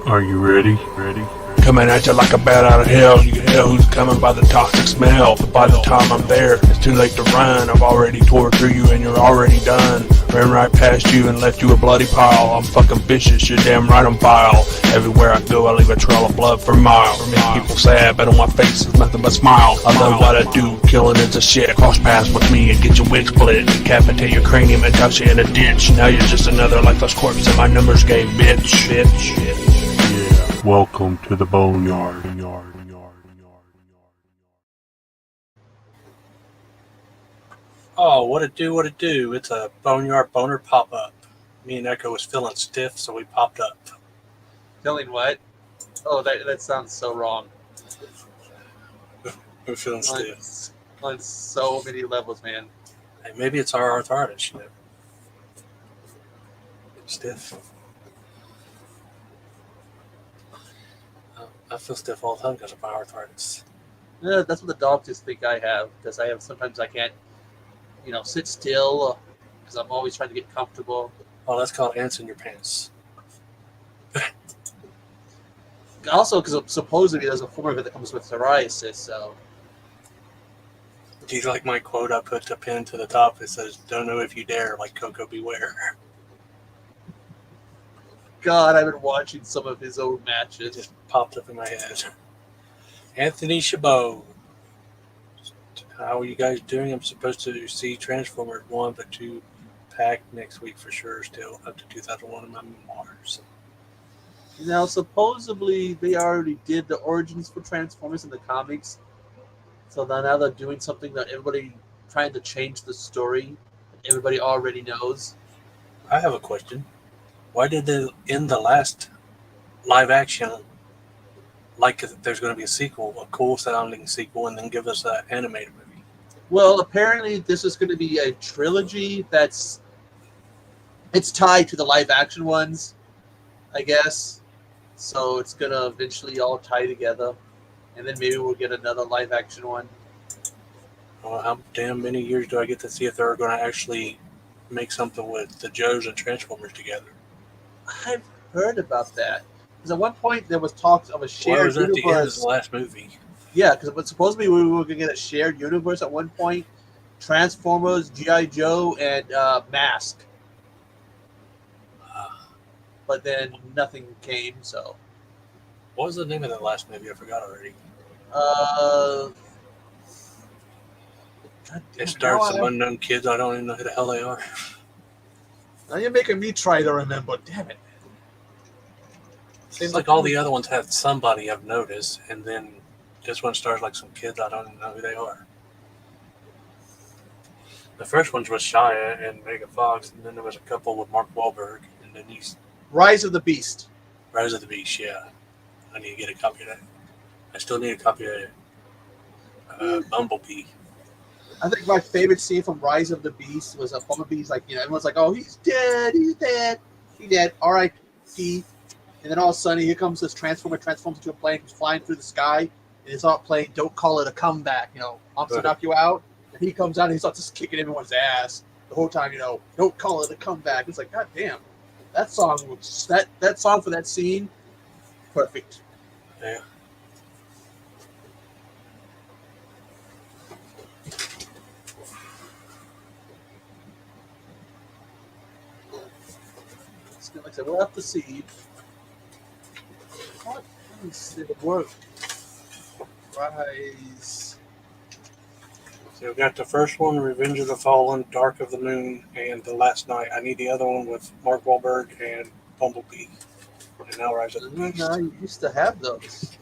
Are you ready? Coming at you like a bat out of hell. You can tell who's coming by the toxic smell. But by the time I'm there, it's too late to run. I've already tore through you and you're already done. Ran right past you and left you a bloody pile. I'm fucking vicious, you're damn right I'm vile. Everywhere I go I leave a trail of blood for miles. Make people sad, but on my face is nothing but smile. I love what I do, killing is a shit. Cross paths with me and get your wig split. Decapitate your cranium and toss you in a ditch. Now you're just another lifeless corpse in my numbers game, bitch. Welcome to the boneyard. Oh, what it do? It's a boneyard boner pop-up. Me and Echo was feeling stiff, so we popped up. Feeling what? Oh, that sounds so wrong. We're feeling stiff. On so many levels, man. Hey, maybe it's our arthritis, you know. Stiff. I feel stiff all the time because of my arthritis. Yeah, that's what the doctors think I have, because sometimes I can't, sit still, because I'm always trying to get comfortable. Oh, that's called ants in your pants. Also, because supposedly there's a form of it that comes with psoriasis, so. Do you like my quote I put the pin to the top? It says, "Don't know if you dare, like Coco Beware." God, I've been watching some of his old matches. It just popped up in my head. Anthony Chabot. How are you guys doing? I'm supposed to see Transformers 1 but 2 packed next week for sure, still up to 2001 in my memoirs. Now, supposedly they already did the origins for Transformers in the comics. So now they're doing something that everybody trying to change the story that everybody already knows. I have a question. Why did they in the last live action like there's going to be a sequel, a cool sounding sequel, and then give us an animated movie? Well, apparently this is going to be a trilogy it's tied to the live action ones, I guess. So it's going to eventually all tie together. And then maybe we'll get another live action one. Well, how damn many years do I get to see if they're going to actually make something with the Joes and Transformers together? I've heard about that. Because at one point there was talks of a shared Well, it was at universe. the end of the last movie. Yeah, because supposedly we were going to get a shared universe at one point. Transformers, G.I. Joe, and Mask. But then nothing came, so. What was the name of that last movie? I forgot already. It stars some unknown kids. I don't even know who the hell they are. Now you're making me try to remember. Damn it. Seems like all the other ones have somebody I've noticed, and then this one stars like some kids. I don't even know who they are. The first ones was Shia and Megan Fox, and then there was a couple with Mark Wahlberg, and then these. Rise of the Beast. Rise of the Beast, yeah. I need to get a copy of that. I still need a copy of Bumblebee. I think my favorite scene from Rise of the Beast was Bumblebee's like, everyone's like, oh, he's dead, he's dead, R.I.P. And then all of a sudden, here comes this transforms into a plane, who's flying through the sky, and it's all playing, don't call it a comeback, I'm to knock you out. And he comes out and he starts just kicking everyone's ass the whole time, don't call it a comeback. It's like, God damn, that song that song for that scene, perfect. Yeah. Like I said, we'll have to see. Let me see the word. Rise. So we've got the first one, Revenge of the Fallen, Dark of the Moon, and The Last Night. I need the other one with Mark Wahlberg and Bumblebee. And now Rise of the Beast. I used to have those.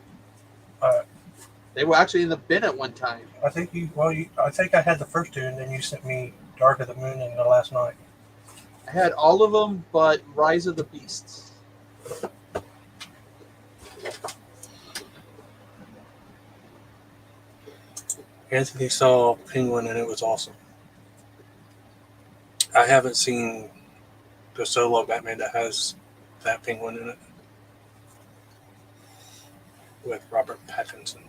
They were actually in the bin at one time. I think I think I had the first two, and then you sent me Dark of the Moon and The Last Night. I had all of them, but Rise of the Beasts. Anthony saw Penguin, and it was awesome. I haven't seen the solo Batman that has that Penguin in it with Robert Pattinson.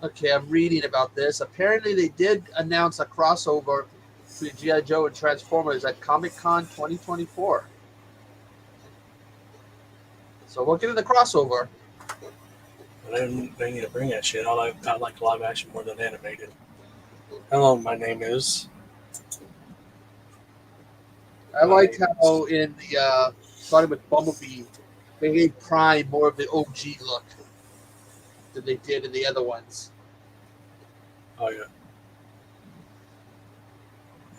Okay, I'm reading about this. Apparently, they did announce a crossover between G.I. Joe and Transformers at Comic-Con 2024. So we're getting the crossover. They need to bring that shit. I like live action more than animated. Hello, my name is. I like how in the starting with Bumblebee, they gave Prime more of the OG look than they did in the other ones. Oh yeah.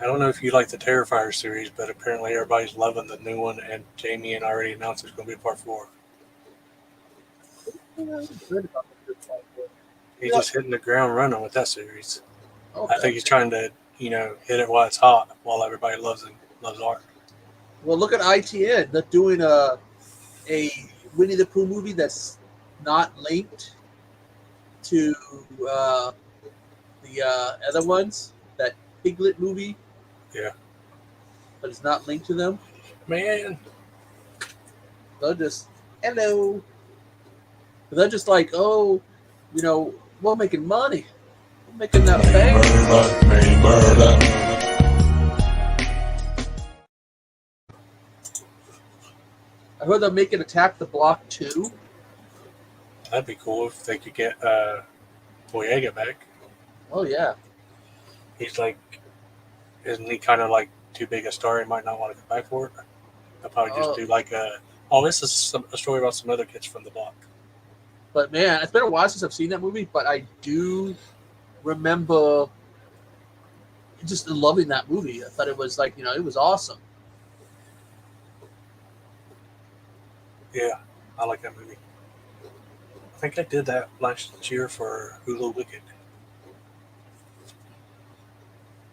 I don't know if you like the Terrifier series, but apparently everybody's loving the new one, and Jamie and already announced it's going to be part 4. He's just hitting the ground running with that series. Okay. I think he's trying to, hit it while it's hot, while everybody loves art. Well, look at ITN. They're doing a Winnie the Pooh movie that's not linked to the other ones. That Piglet movie. Yeah. But it's not linked to them. Man. They're just, hello. They're just like, oh, we're making money. We're making that bank. I heard they're making Attack the Block 2. That'd be cool if they could get Boyega back. Oh, yeah. He's like, isn't he kind of like too big a star? He might not want to come back for it. They'll probably just do like this is a story about some other kids from the block. But man, it's been a while since I've seen that movie, but I do remember just loving that movie. I thought it was like, it was awesome. Yeah, I like that movie. I think I did that last year for Hulu Wicked.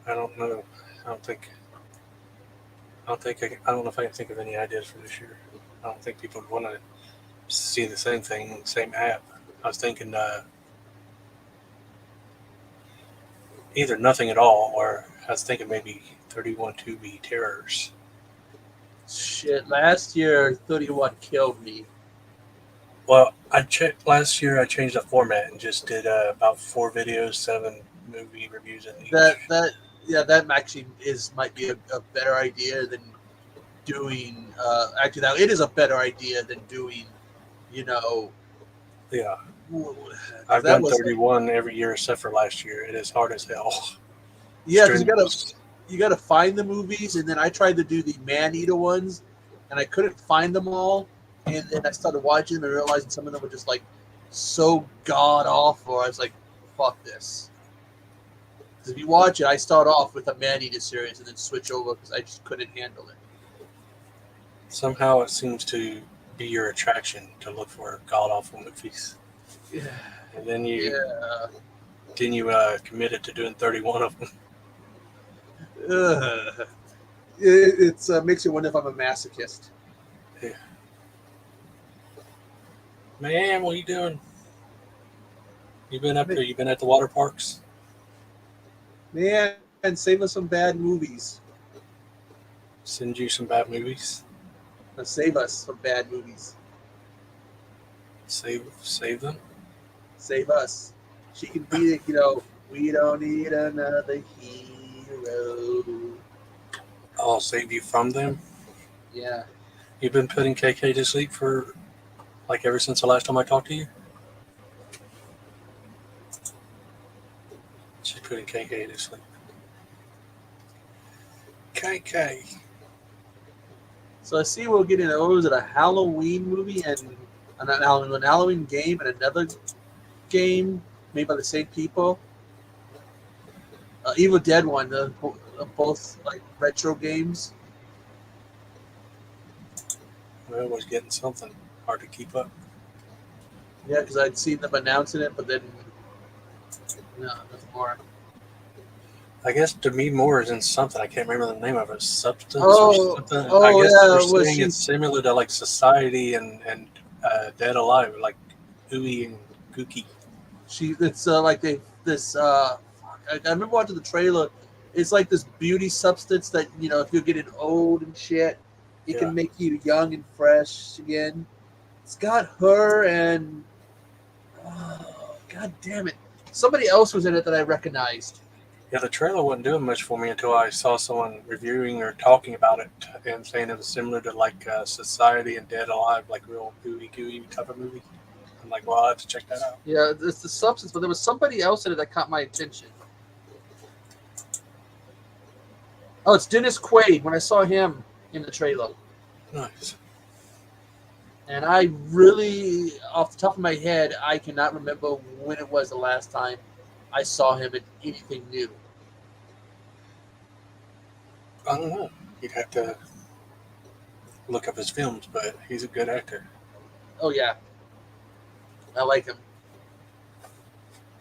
I don't know. I don't know if I can think of any ideas for this year. I don't think people would want to see the same thing, same app. I was thinking either nothing at all, or I was thinking maybe 31 2B Terrors. Shit, last year 31 killed me. Well, last year I changed the format and just did about 4 videos, 7 movie reviews in each. That actually might be a better idea than doing. Actually, now it is a better idea than doing. Yeah. I've done 31 every year except for last year. It is hard as hell. Yeah, because you gotta find the movies, and then I tried to do the man-eater ones, and I couldn't find them all. And then I started watching them and realizing some of them were just like so god awful. I was like, "Fuck this." Because if you watch it, I start off with a man-eater series and then switch over because I just couldn't handle it. Somehow it seems to be your attraction to look for god awful movies. Yeah. And then you committed to doing 31 of them. It makes you wonder if I'm a masochist. Yeah. Man, what are you doing? You been up there? You been at the water parks? Man, save us some bad movies. Send you some bad movies? Save us from bad movies. Save them? Save us. She can be it, we don't need another hero. I'll save you from them? Yeah. You've been putting KK to sleep for ever since the last time I talked to you? She's putting KK to sleep. KK. So I see we'll get into was it a Halloween movie and an Halloween game and another game made by the same people. Evil Dead one, both like retro games. We're always getting something. Hard to keep up. Yeah, because I'd seen them announcing it, but then no, nothing more. I guess Demi Moore is in something. I can't remember the name of it. Substance or something. I guess they're saying it's similar to like Society and Dead Alive, like ooey and kooky. It's like I remember watching the trailer. It's like this beauty substance that if you're getting old and shit, it can make you young and fresh again. It's got her and god damn it, somebody else was in it that I recognized. Yeah, the trailer wasn't doing much for me until I saw someone reviewing or talking about it and saying it was similar to like Society and Dead Alive, like real ooey gooey type of movie. I'm like, well, I'll have to check that out. Yeah, it's the substance, but there was somebody else in it that caught my attention. Oh, it's Dennis Quaid. When I saw him in the trailer, Nice. and I really, off the top of my head, I cannot remember when it was the last time I saw him in anything new. I don't know. You'd have to look up his films, but he's a good actor. Oh yeah, I like him.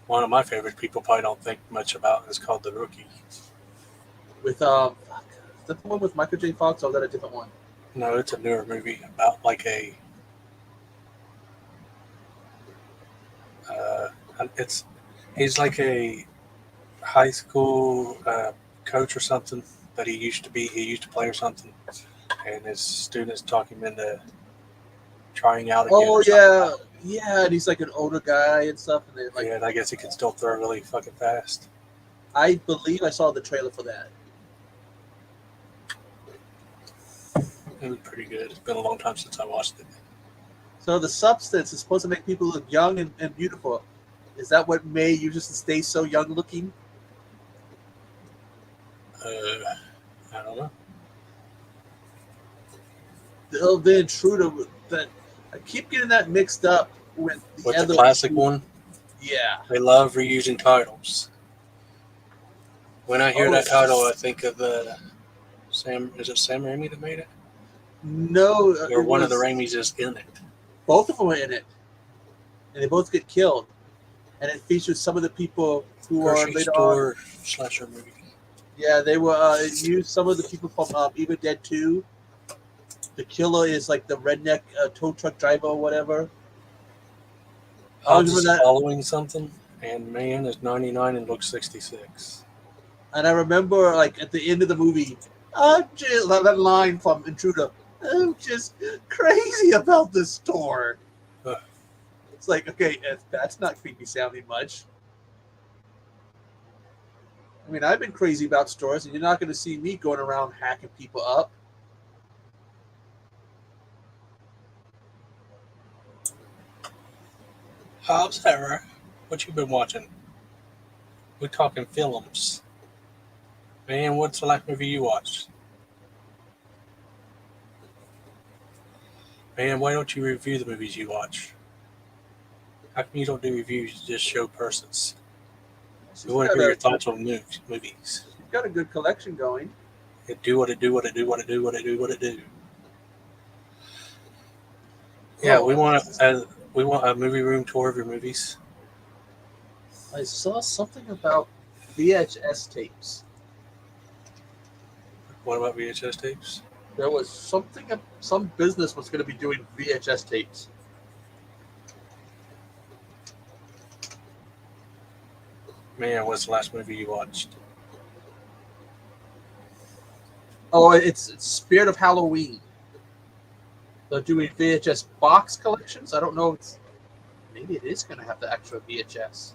One of my favorite people probably don't think much about is called The Rookie. With fuck, is that the one with Michael J. Fox, or is that a different one? No, it's a newer movie about like a. He's like a high school coach or something that he used to be. He used to play or something, and his students talk him into trying out again. Oh yeah, yeah, and he's like an older guy and stuff, and they like. Yeah, and I guess he can still throw really fucking fast. I believe I saw the trailer for that. It was pretty good. It's been a long time since I watched it. So the substance is supposed to make people look young and beautiful. Is that what made you just stay so young looking? I don't know. The Intruder, that I keep getting that mixed up with the With other the classic one, Yeah. they love reusing titles. When I hear Oh. that title, I think of Sam. Is it Sam Raimi that made it? No, Or it one of the was- Raimis is in it. both of them are in it, and they both get killed. And it features some of the people who are Grocery later on. store slasher movie. Yeah, they were it used some of the people from Evil Dead 2. The killer is like the redneck tow truck driver or whatever. I I was remember just that. following something, and man is 99 and looks 66. And I remember, like, at the end of the movie, that line from Intruder, I'm just crazy about this store. Ugh. It's like, okay, that's not creepy sounding much. I mean, I've been crazy about stores, and you're not going to see me going around hacking people up. How's Sarah? What you been watching? We're talking films. Man, what's the last movie you watched? Man, why don't you review the movies you watch? How come you don't do reviews? You just show persons. We want to hear your thoughts on movies. You've got a good collection going. It do what it do, what it do, what it do, what it do, what it do. Yeah, we want a movie room tour of your movies. I saw something about VHS tapes. What about VHS tapes? There was some business was going to be doing VHS tapes. Man, what's the last movie you watched? Oh, it's Spirit of Halloween. They're doing VHS box collections. I don't know. Maybe it is going to have the extra VHS.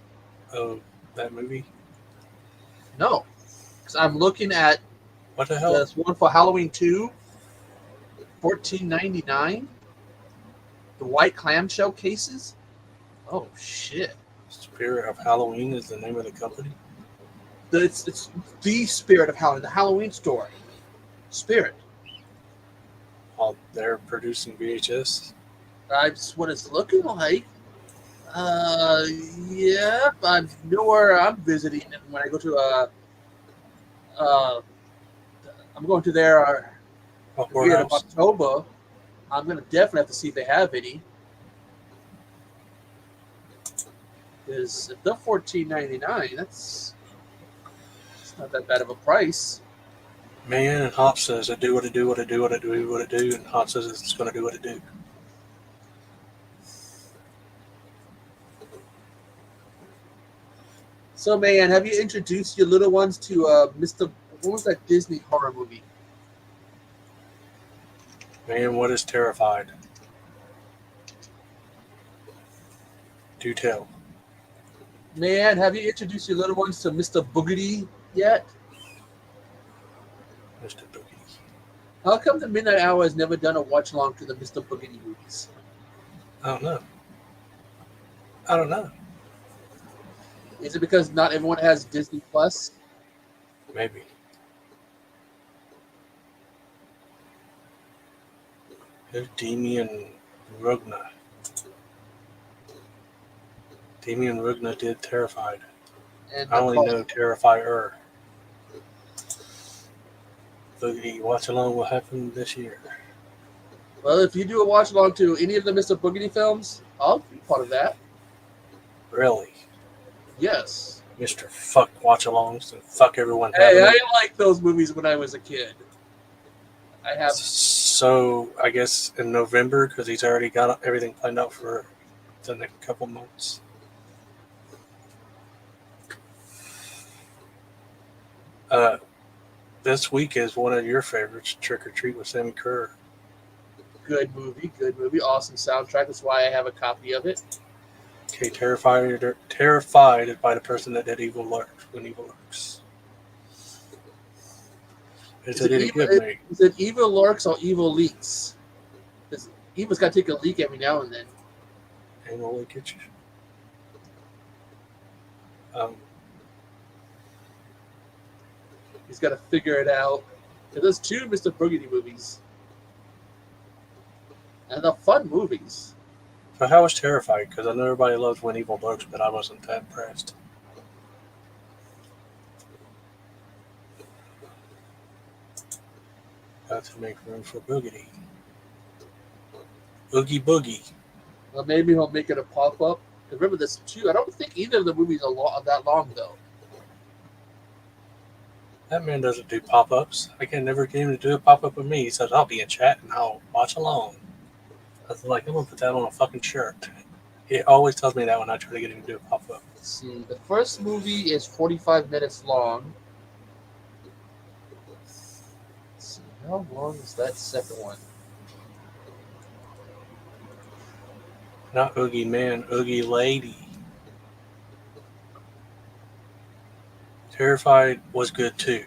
Oh, that movie? No, because I'm looking at What the hell? this one for Halloween 2, $14.99. The white clamshell cases. Oh shit! Spirit of Halloween is the name of the company? It's the Spirit of Halloween, the Halloween store. Spirit. Oh, they're producing VHS? That's what it's looking like. Yeah, I know where I'm visiting, and when I go to I'm going to their Oh, beginning of Warehouse? October. I'm gonna definitely have to see if they have any. Because if they're $14.99, that's not that bad of a price. Man, and Hop says I do what I do, what I do, what I do, what I do, and Hop says it's going to do what it do. So, man, have you introduced your little ones to Mr. What was that Disney horror movie? Man, what is Terrified? Do tell. Man, have you introduced your little ones to Mr. Boogedy yet? Mr. Boogedy. How come the Midnight Hour has never done a watch along to the Mr. Boogedy movies? I don't know. I don't know. Is it because not everyone has Disney Plus? Maybe. Who's Demian Rugna? Demian Rugna did Terrified. And I only know Terrifier. Boogedy watch along what happened this year. Well, if you do a watch along to any of the Mr. Boogedy films, I'll be part of that. Really? Yes. Mr. Fuck watch alongs and fuck everyone. Hey, I liked those movies when I was a kid. I have. So I guess in November, because he's already got everything planned out for the next couple months. This week is one of your favorites, Trick or Treat with Sammy Kerr. Good movie, awesome soundtrack. That's why I have a copy of it. Okay, Terrified by the person that did Evil Lurks when Evil Lurks. Is it Evil Lurks or Evil Leaks? Because Evil's got to take a leak every now and then. Anal leakage. He's got to figure it out. There's two Mr. Boogedy movies. And they're fun movies. So how was Terrified? Because I know everybody loves When Evil Lurks, but I wasn't that impressed. Got to make room for Boogedy. Oogie Boogie. Well, maybe he'll make it a pop-up. Remember, this two. I don't think either of the movies are that long, though. That man doesn't do pop-ups. I can never get him to do a pop-up with me. He says, I'll be in chat and I'll watch along. I was like, I'm going to put that on a fucking shirt. He always tells me that when I try to get him to do a pop-up. Let's see. The first movie is 45 minutes long. Let's see. How long is that second one? Not Oogie Man, Oogie Lady. Terrified was good too.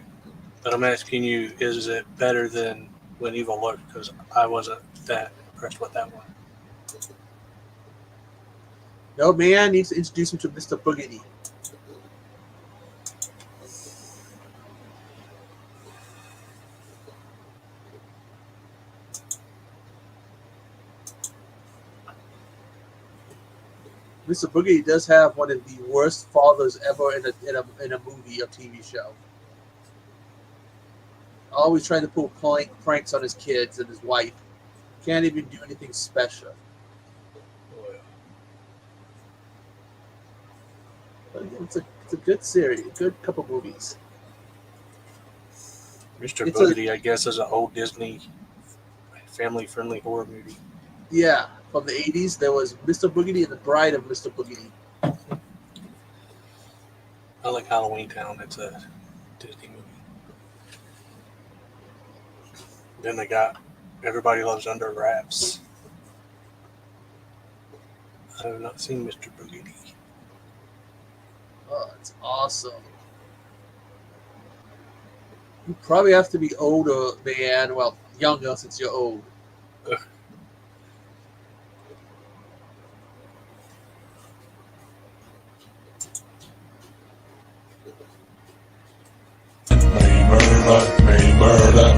But I'm asking you, is it better than When Evil Lurks? Because I wasn't that impressed with that one. No, man needs to introduce him to Mr. Boogedy. Mr. Boogedy does have one of the worst fathers ever in a movie or TV show. Always trying to pull pranks on his kids and his wife. Can't even do anything special. But it's a good series, a good couple movies. Mr. Boogedy, I guess, is an old Disney family-friendly horror movie. Yeah, from the 80s, there was Mr. Boogedy and the Bride of Mr. Boogedy. I like Halloween Town. It's a Disney movie. Then they got Everybody Loves Under Wraps. I have not seen Mr. Boogedy. Oh, it's awesome. You probably have to be older than, well, younger since you're old. May murder.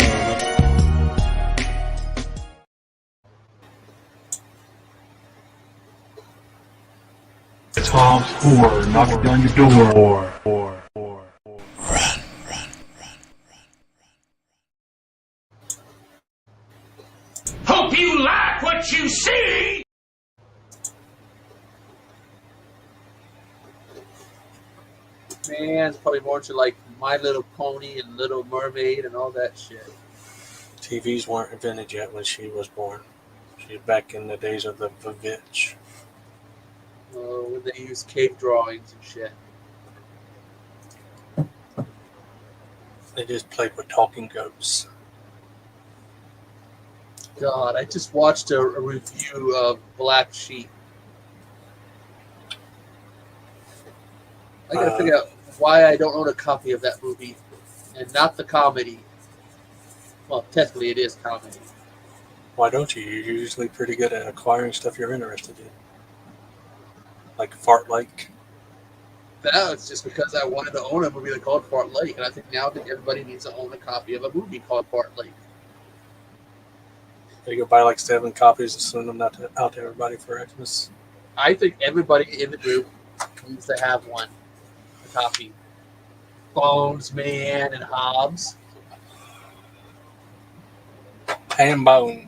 Tom's Horror, knocking down your door. Run. Hope you like what you see! Man, it's probably more into like My Little Pony and Little Mermaid and all that shit. TVs weren't invented yet when she was born. She's back in the days of the Vivitch. When they use cave drawings and shit. They just played with talking goats. God, I just watched a review of Black Sheep. I gotta figure out why I don't own a copy of that movie, and not the comedy. Well, technically it is comedy. Why don't you? You're usually pretty good at acquiring stuff you're interested in. Like Fart Lake. That was just because I wanted to own a movie called Fart Lake, and I think everybody needs to own a copy of a movie called Fart Lake. You go buy like 7 copies and send them out to everybody for Xmas. I think everybody in the group needs to have one, a copy. Bones, Man, and Hobbs. Ham Bone.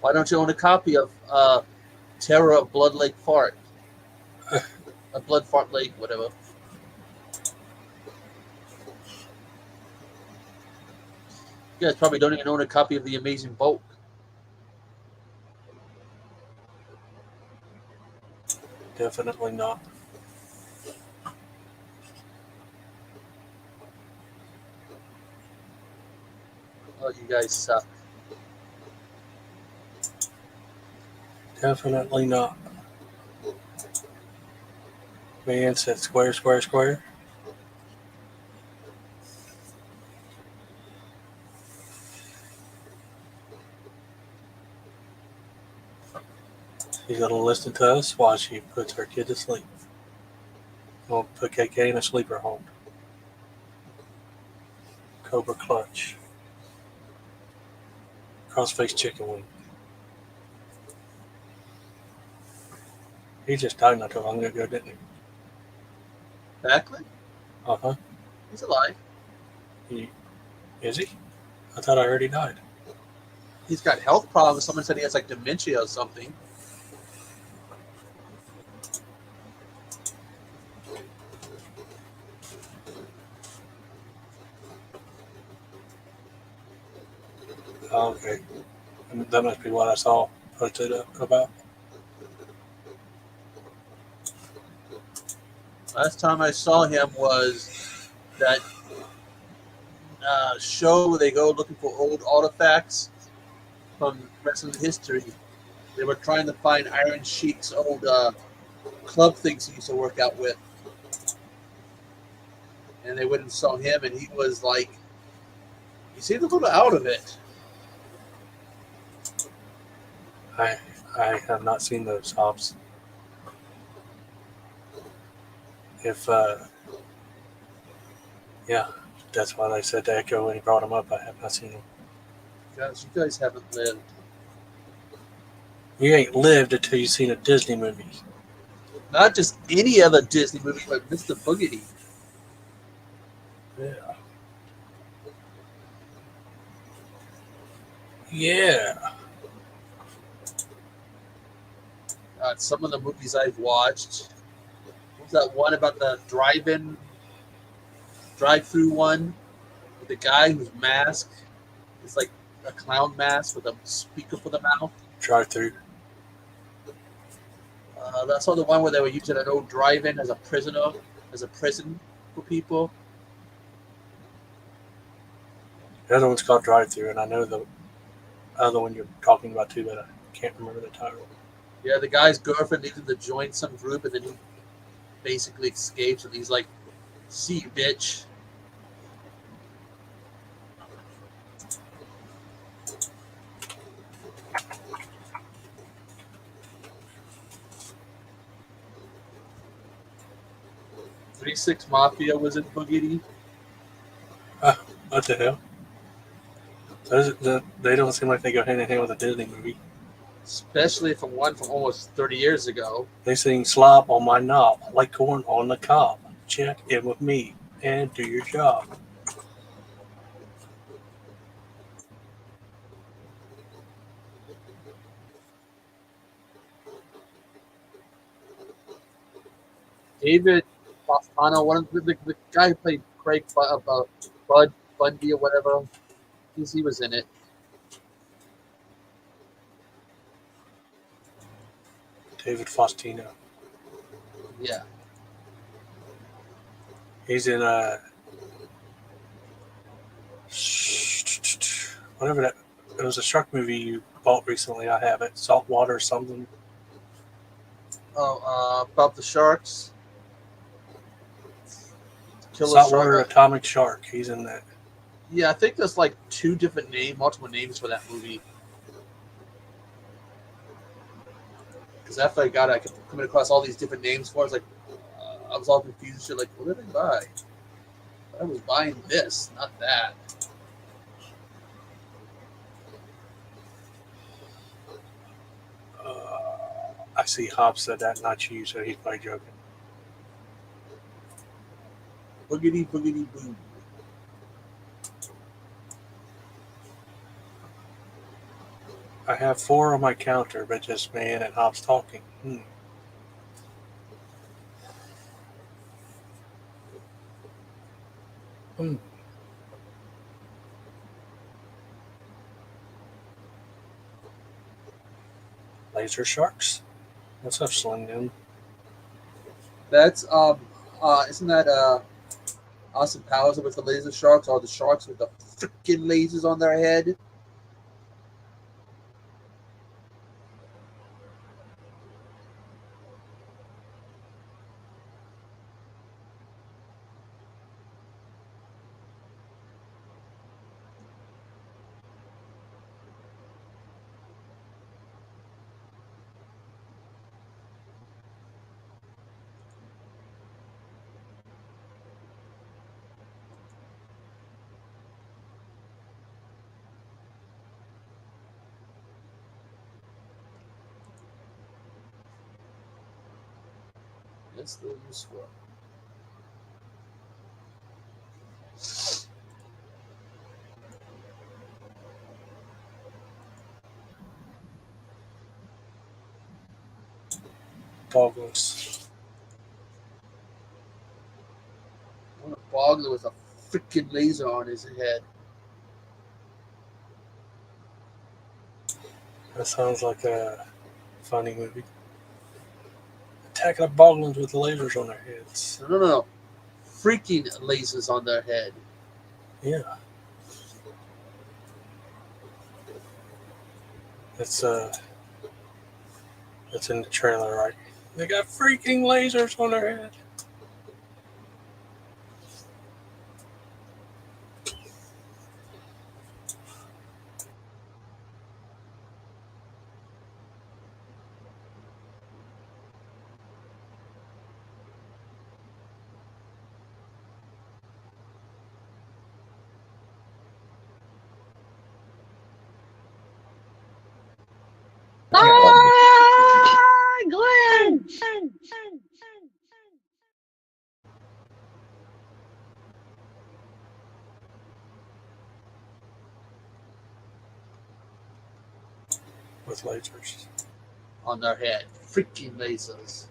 Why don't you own a copy of Terror of Blood Lake Fart? A Blood Fart Lake, whatever. You guys probably don't even own a copy of The Amazing Bulk. Definitely not. Oh, you guys suck. Definitely not. Man said square, square, square. She's going to listen to us while she puts her kid to sleep. We'll put KK in a sleeper hold. Cobra Clutch. Crossface Chicken Wing. He just died not too long ago, didn't he? Backlund? Uh-huh. He's alive. Is he? I thought I heard he died. He's got health problems. Someone said he has like dementia or something. Oh, okay. That must be what I saw posted up about. Last time I saw him was that show where they go looking for old artifacts from wrestling history. They were trying to find Iron Sheik's old club things he used to work out with. And they went and saw him, and he was like, he seemed a little out of it. I have not seen those hops. Yeah, that's why I said to Echo when he brought him up. I have not seen him. Guys, you guys haven't lived. You ain't lived until you've seen a Disney movie. Not just any other Disney movie, but Mr. Boogedy. Yeah. Yeah. Some of the movies I've watched. What was that one about the drive-through one? With the guy whose mask is like a clown mask with a speaker for the mouth. Drive through. I saw the one where they were using an old drive-in as a prison for people. The other one's called Drive Through, and I know the other one you're talking about too, but I can't remember the title. Yeah, the guy's girlfriend needs him to join some group, and then he basically escapes, and he's like, "See you, bitch." Three 6 Mafia was in Boogedy. What the hell? They don't seem like they go hand in hand with a Disney movie. Especially from one from almost 30 years ago. They sing slop on my knob, like corn on the cob. Check in with me and do your job. David Fostano, one of the guy who played Craig Bud Bundy or whatever, he was in it. David Faustino. Yeah. He's in whatever that. It was a shark movie you bought recently. I have it. Saltwater or something. Oh, about the sharks. Kill a Saltwater shark. Atomic Shark. He's in that. Yeah, I think there's like two different multiple names for that movie. Because after I got it, I kept coming across all these different names for it. I was like, I was all confused. Shit, like, what did I buy? I was buying this, not that. I see Hobbs said that, not you, so he's probably joking. Boogity boogity boo. I have 4 on my counter, but just man and Hobbs talking. Laser sharks? What's up, Slim Nim? That's isn't that Austin Powers with the laser sharks, or the sharks with the freaking lasers on their head? That's the useful. Boggles. I want a Bogler with a freaking laser on his head. That sounds like a funny movie. Attacking the Boglins with lasers on their heads. No. Freaking lasers on their head. Yeah. That's in the trailer, right? They got freaking lasers on their head. Glenn! With lasers. On their head. Freaking lasers.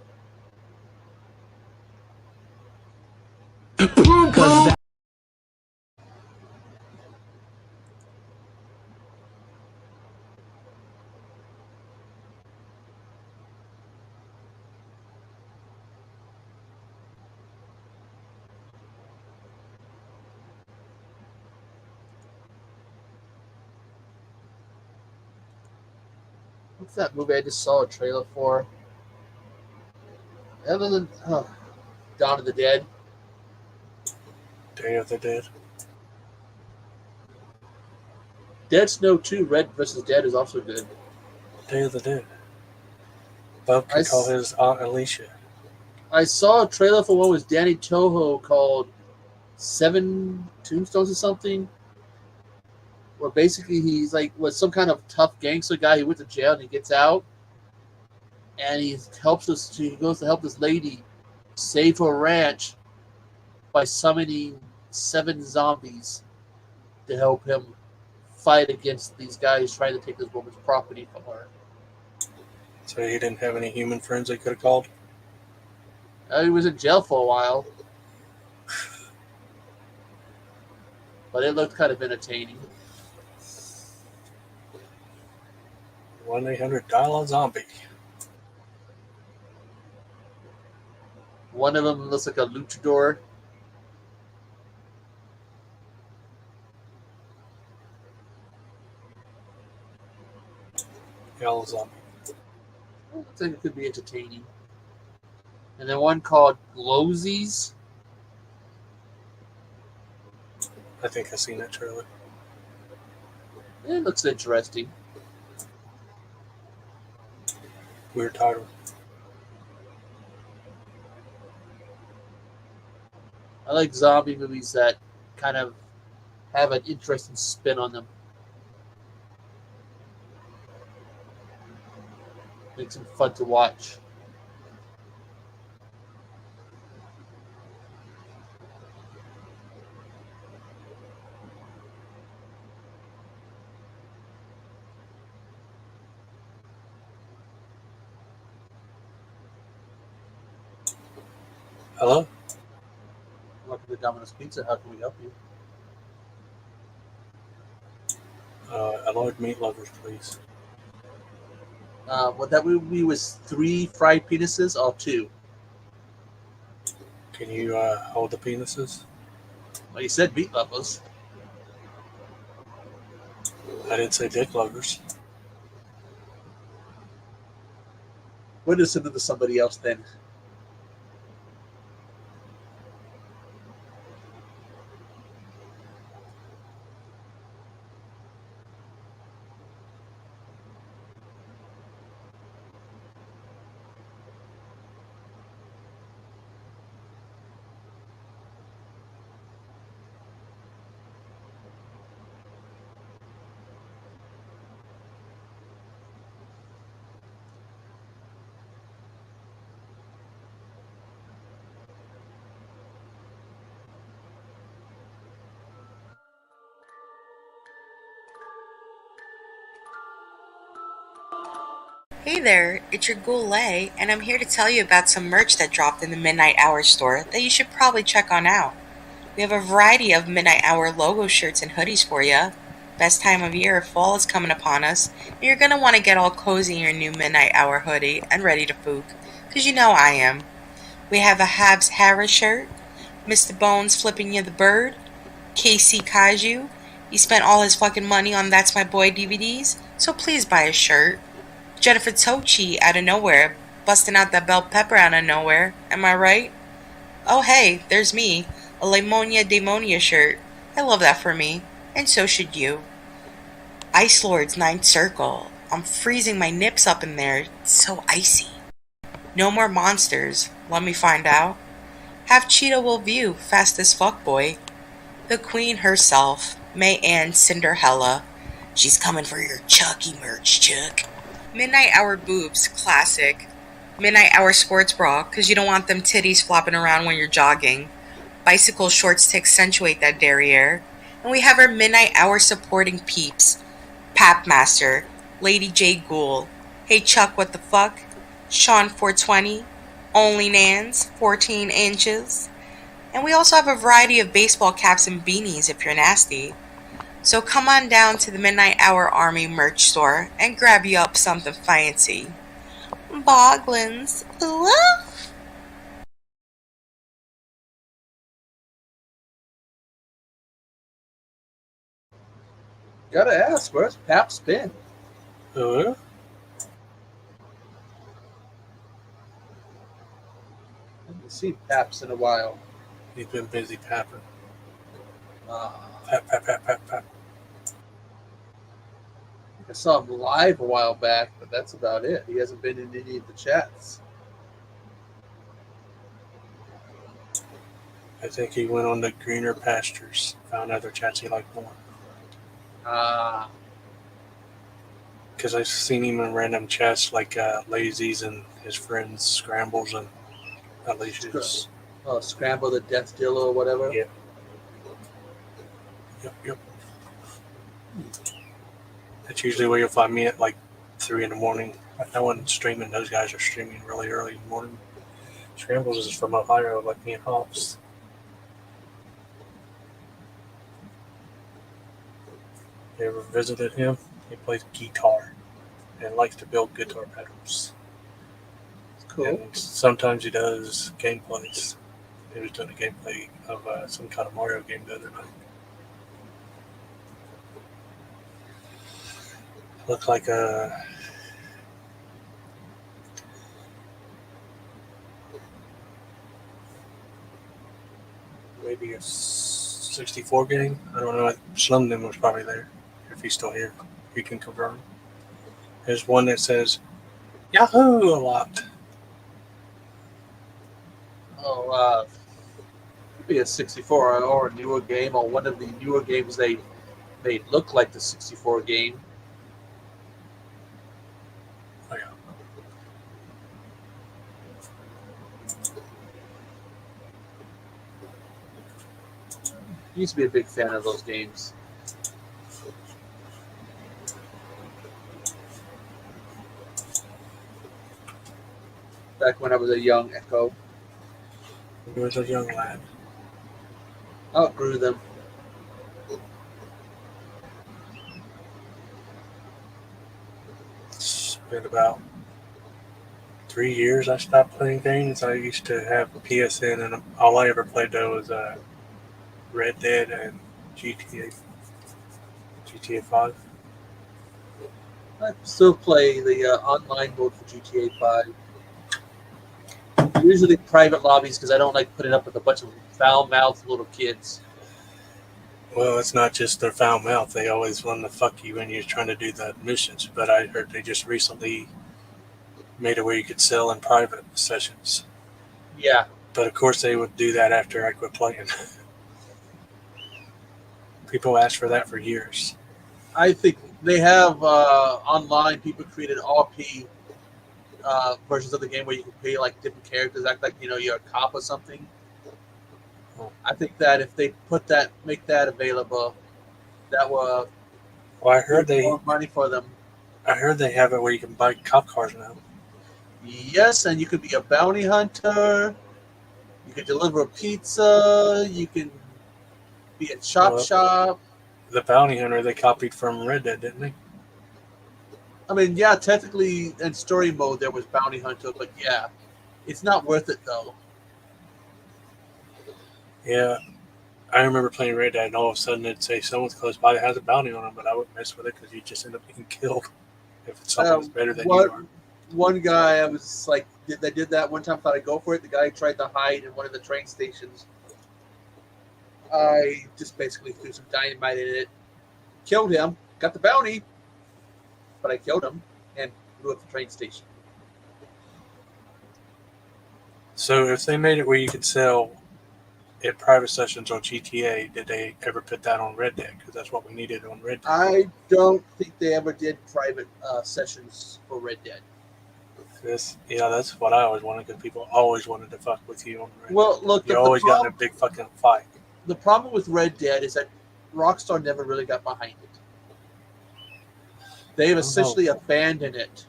What's that movie I just saw a trailer for? Other than Dawn of the Dead. Day of the Dead. Dead Snow 2, Red vs. Dead is also good. Day of the Dead. Bub can call his Aunt Alicia. I saw a trailer for one with Danny Toho called Seven Tombstones or something. Where basically he's like was some kind of tough gangster guy. He went to jail and he gets out. And he goes to help this lady save her ranch by summoning 7 zombies to help him fight against these guys trying to take this woman's property from her. So he didn't have any human friends they could have called? He was in jail for a while. But it looked kind of entertaining. 1-800-Dial-A-Zombie. One of them looks like a luchador. Dial-A-Zombie. I think it could be entertaining. And then one called Glowsies. I think I've seen that trailer. It looks interesting. Weird title. I like zombie movies that kind of have an interesting spin on them. Makes them fun to watch. Hello? Welcome to Domino's Pizza. How can we help you? Alloyed meat lovers, please. What that movie was 3 fried penises or 2? Can you hold the penises? Well, you said meat lovers. I didn't say dick lovers. We'll just send it to somebody else then. Hey there, it's your Goulet, and I'm here to tell you about some merch that dropped in the Midnight Hour store that you should probably check on out. We have a variety of Midnight Hour logo shirts and hoodies for you. Best time of year, fall is coming upon us, and you're going to want to get all cozy in your new Midnight Hour hoodie and ready to fook, because you know I am. We have a Habs Harris shirt, Mr.Bones flipping you the bird, KC Kaiju. He spent all his fucking money on That's My Boy DVDs, so please buy a shirt. Jennifer Tochi out of nowhere, busting out that bell pepper out of nowhere, am I right? Oh hey, there's me, a Lemonia Demonia shirt. I love that for me, and so should you. Ice Lord's Ninth Circle. I'm freezing my nips up in there, it's so icy. No more monsters, let me find out. Have Cheetah will view, fast as fuck boy. The queen herself, May Ann Cinderella. She's coming for your Chucky merch, Chuck. Midnight Hour boobs, classic. Midnight Hour sports bra, because you don't want them titties flopping around when you're jogging. Bicycle shorts to accentuate that derriere. And we have our Midnight Hour supporting peeps. Pap Master, Lady J Ghoul, Hey Chuck what the fuck, Sean 420, Only Nans, 14 inches. And we also have a variety of baseball caps and beanies if you're nasty. So come on down to the Midnight Hour Army merch store and grab you up something fancy. Boglins. Ooh. Gotta ask, where's Pap's been? Oh, I haven't seen Paps in a while. he's been busy papping. Uh, Pap, pap, pap, pap, pap. I saw him live a while back, but that's about it. He hasn't been in any of the chats. I think he went on to greener pastures, found other chats he liked more. Ah, Because I've seen him in random chats like Lazy's and his friends Scrambles and Alicia's. Scramble the Death Dealer or whatever. Yep. Yep. That's usually where you'll find me at like 3 in the morning. No one's streaming. Those guys are streaming really early in the morning. Scrambles is from Ohio, like me and Hops. You ever visited him? He plays guitar and likes to build guitar pedals. Cool. And sometimes he does gameplays. He was doing a gameplay of some kind of Mario game the other night. Looked like maybe a 64 game. I don't know. Slumden was probably there. If he's still here, he can confirm. There's one that says Yahoo a lot. Oh, could be a 64 or a newer game, or one of the newer games they made look like the 64 game. Oh, yeah. Used to be a big fan of those games. Back when I was a young Echo. He was a young lad. Outgrew them. It's been about 3 years I stopped playing games. I used to have PSN, and all I ever played though was Red Dead and GTA 5. I still play the online mode for GTA 5. Usually private lobbies because I don't like putting up with a bunch of foul-mouthed little kids. Well, it's not just their foul mouth. They always want to fuck you when you're trying to do the missions. But I heard they just recently made it where you could sell in private sessions. Yeah. But of course they would do that after I quit playing. People asked for that for years. I think they have online, people created RP versions of the game where you can pay like different characters, act like you're a cop or something. I think that if they make that available, that will Well, I heard more money for them. I heard they have it where you can buy cop cars now. Yes, and you could be a bounty hunter. You could deliver a pizza. You can be a shop. The bounty hunter they copied from Red Dead, didn't they? I mean, yeah, technically in story mode there was bounty hunter, but yeah, it's not worth it though. Yeah, I remember playing Red Dead, and all of a sudden it'd say someone's close by that has a bounty on them, but I wouldn't mess with it because you just end up getting killed if it's something that's better than you are. One guy, I was like, I did that one time, thought I'd go for it. The guy tried to hide in one of the train stations. I just basically threw some dynamite in it, killed him, got the bounty, but I killed him and blew up the train station. So if they made it where you could sell at private sessions on GTA, did they ever put that on Red Dead? Because that's what we needed on Red Dead. I don't think they ever did private sessions for Red Dead. That's what I always wanted, because people always wanted to fuck with you on Red Dead. Well, look, you always got in a big fucking fight. The problem with Red Dead is that Rockstar never really got behind it. They've essentially abandoned it.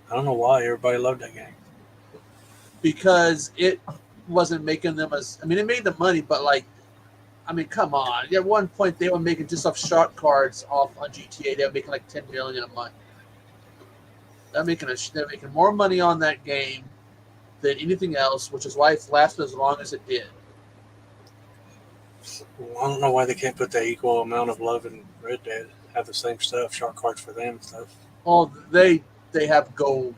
I don't know why everybody loved that game. Because it wasn't making them it made the money, but come on. At one point they were making just off shark cards off on GTA. They were making like $10 million a month. They're making more money on that game than anything else, which is why it's lasted as long as it did. Well, I don't know why they can't put the equal amount of love in Red Dead. Have the same stuff, shark cards for them and stuff. Oh, they have gold.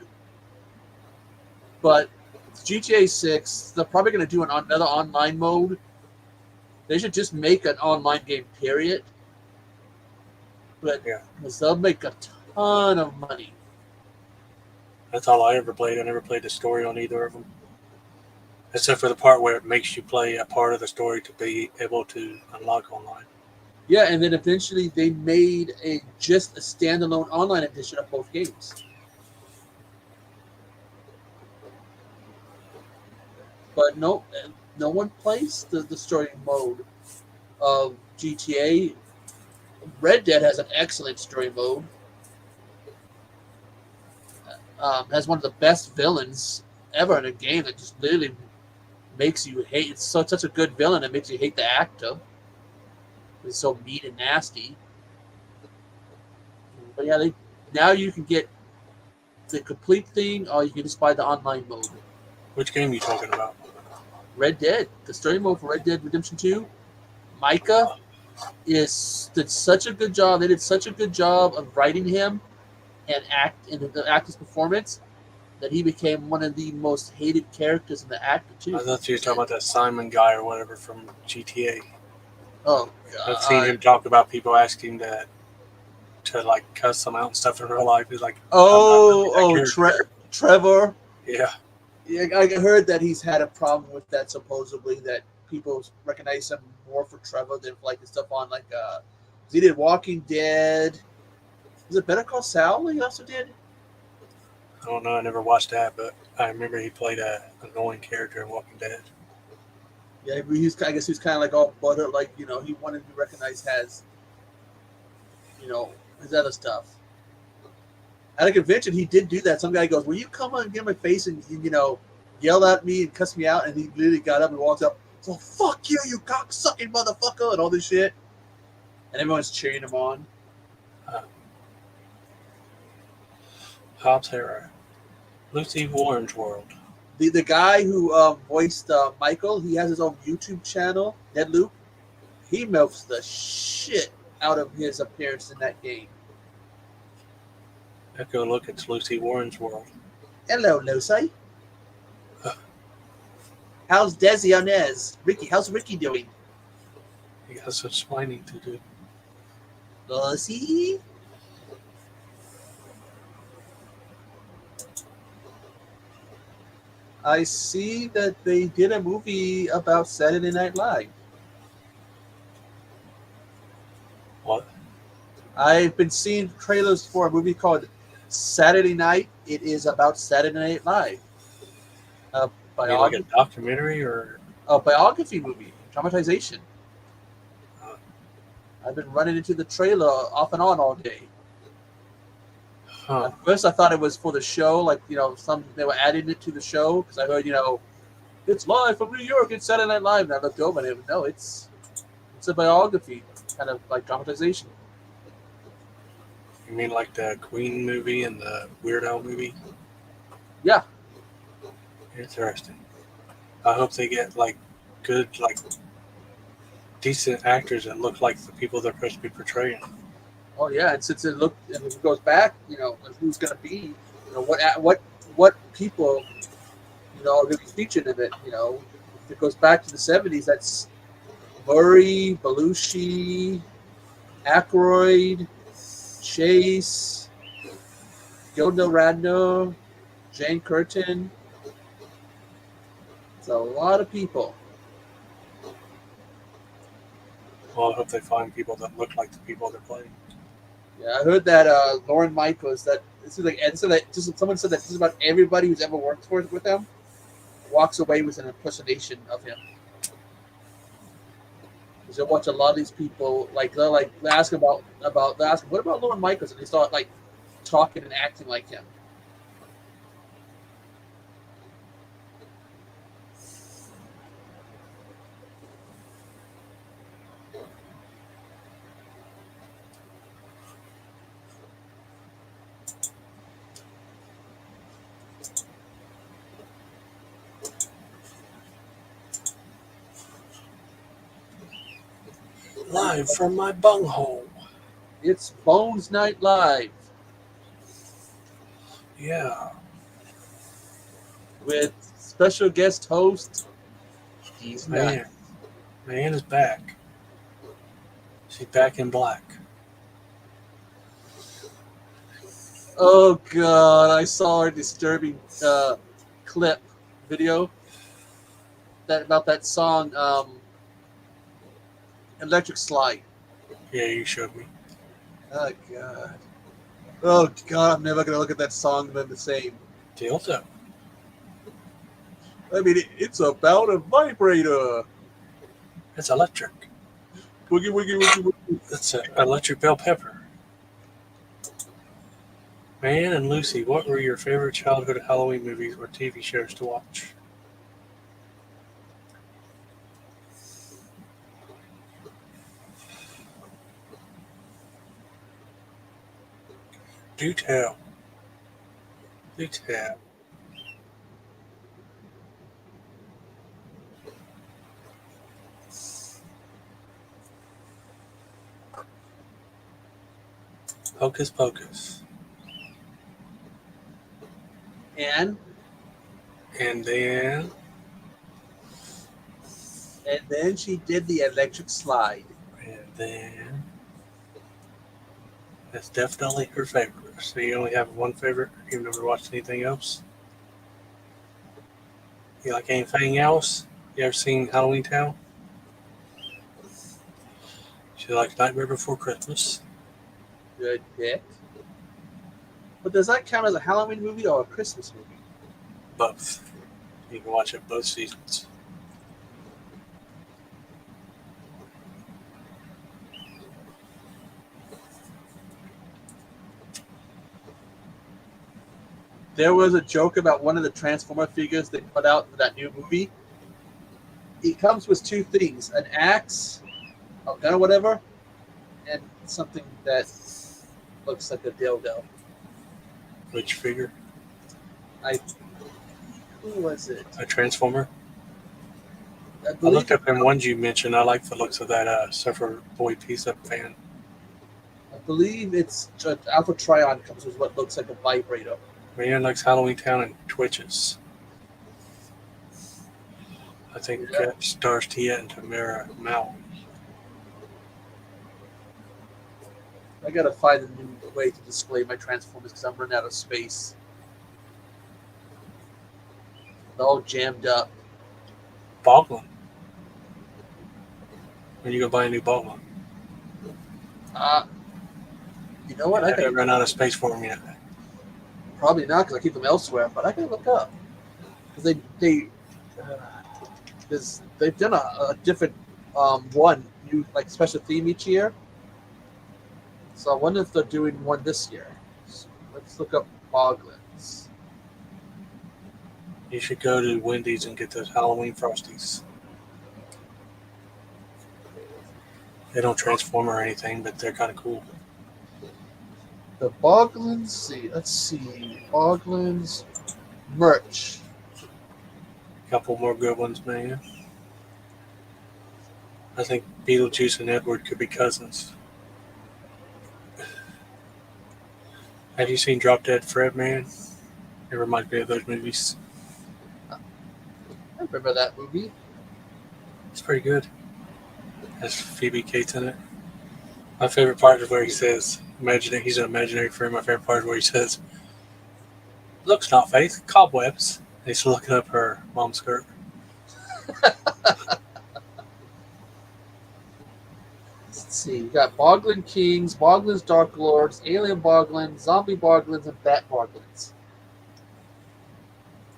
But GTA 6, they're probably going to do another online mode. They should just make an online game, period. But because they'll make a ton of money. That's all I ever played. I never played the story on either of them. Except for the part where it makes you play a part of the story to be able to unlock online. Yeah, and then eventually they made just a standalone online edition of both games. But no one plays the story mode of GTA. Red Dead has an excellent story mode. Has one of the best villains ever in a game that just literally makes you hate. It's such a good villain that makes you hate the actor. It's so mean and nasty. But yeah, now you can get the complete thing, or you can just buy the online mode. Which game are you talking about? Red Dead. The story mode for Red Dead Redemption 2. Micah did such a good job. They did such a good job of writing him and the actor's performance that he became one of the most hated characters in the actor too. I thought you were talking about that Simon guy or whatever from GTA. Oh I've seen God. him talk about people asking to like cuss him out and stuff in real life. He's like, I'm not really that character. Trevor. Yeah. Yeah, I heard that he's had a problem with that. Supposedly, that people recognize him more for Trevor than for, like his stuff on like. 'Cause he did Walking Dead. Was it Better Call Saul? He also did. I don't know. I never watched that, but I remember he played an annoying character in Walking Dead. Yeah, I guess he was kind of like all butter, like he wanted to be recognized as his other stuff. At a convention, he did do that. Some guy goes, "Will you come on and get in my face and yell at me and cuss me out?" And he literally got up and walked up. So fuck you, you cocksucking motherfucker, and all this shit. And everyone's cheering him on. Hobbs Hero. Lucy Warren's World. The guy who voiced Michael, he has his own YouTube channel, Deadloop. He milks the shit out of his appearance in that game. Let's go look. It's Lucy Warren's World. Hello, Lucy. How's Desi Inez? How's Ricky doing? He got some explaining to do. Lucy? I see that they did a movie about Saturday Night Live. What? I've been seeing trailers for a movie called Saturday Night. It is about Saturday Night Live. Like a documentary or a biography movie, dramatization. I've been running into the trailer off and on all day. Huh. At first, I thought it was for the show, like they were adding it to the show because I heard it's live from New York. It's Saturday Night Live, and I looked over and I no, it's a biography, kind of like dramatization. You mean like the Queen movie and the Weird Al movie? Yeah. Interesting. I hope they get like good, like decent actors that look like the people they're supposed to be portraying. Oh yeah, and since it goes back, who's going to be, what people, are going to be featured in it. If it goes back to the '70s, that's Murray, Belushi, Aykroyd, Chase, Gilda Radner, Jane Curtin. It's a lot of people. Well, I hope they find people that look like the people they're playing. Yeah, I heard that Lauren Michaels, someone said that just about everybody who's ever worked with him walks away with an impersonation of him. Because you'll watch a lot of these people, they ask what about Lauren Michaels, and they start like talking and acting like him. Live from my bunghole. It's Bones Night Live. Yeah. With special guest host, He's Man. Man is back. She's back in black. Oh God! I saw a disturbing video about that song, "Electric Slide." Yeah, you showed me. Oh God! Oh God! I'm never gonna look at that song and then the same. Dildo. I mean, it's about a vibrator. It's electric. Woogie woogie woogie woogie. It's an electric bell pepper. Man and Lucy, what were your favorite childhood Halloween movies or TV shows to watch? Do tell. Do tell. Hocus Pocus. And then then she did the electric slide. And then that's definitely her favorite. So you only have one favorite? You've never watched anything else? You like anything else? You ever seen Halloween Town? She likes Nightmare Before Christmas. Good pick. But does that count as a Halloween movie or a Christmas movie? Both. You can watch it both seasons. There was a joke about one of the Transformer figures they put out for that new movie. It comes with two things: an axe, a gun or whatever, and something that looks like a dildo. Which figure? Who was it? A Transformer? I I believe looked up in ones you mentioned. I like the looks of that Surfer Boy Pizza fan. it's Alpha Trion comes with what looks like a vibrator. Man likes Halloween Town and Twitches. I think Yeah. stars Tia and Tamara Mao. I gotta find a new way to display my Transformers because I'm running out of space. They're all jammed up. Boglin. When you go buy a new Boglin? You know what? I haven't run out of space for them yet. Probably not because I keep them elsewhere, but I can look up because they've done a different one new like special theme each year. So I wonder if they're doing one this year. So let's look up Boglins. You should go to Wendy's and get those Halloween Frosties. They don't transform or anything, but they're kind of cool. The Boglins. Let's see. Boglins merch. Couple more good ones, man. I think Beetlejuice and Edward could be cousins. Have you seen Drop Dead Fred, man? It reminds me of those movies. I remember that movie. It's pretty good. Has Phoebe Cates in it. My favorite part is where he says, he's an imaginary friend. My favorite part is where he says, "Looks not fake, cobwebs." And he's looking up her mom's skirt. Let's see. You got Boglin Kings, Boglin's Dark Lords, Alien Boglins, Zombie Boglins, and Bat Boglins.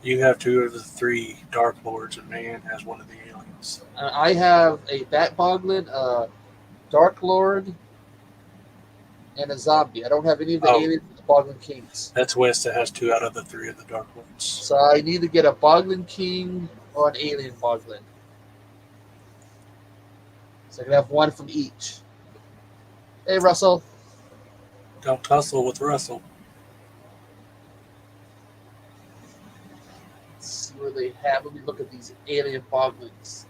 You have two of the three Dark Lords, and man has one of the aliens. I have a Bat Boglin, a Dark Lord, and a zombie. I don't have any of the aliens with Boglin Kings. That's West that has two out of the three of the Dark Lords. So I need to get a Boglin King or an Alien Boglin. So I can have one from each. Hey, Russell. Don't tussle with Russell. Let's see where they have. Let me look at these Alien Boglins.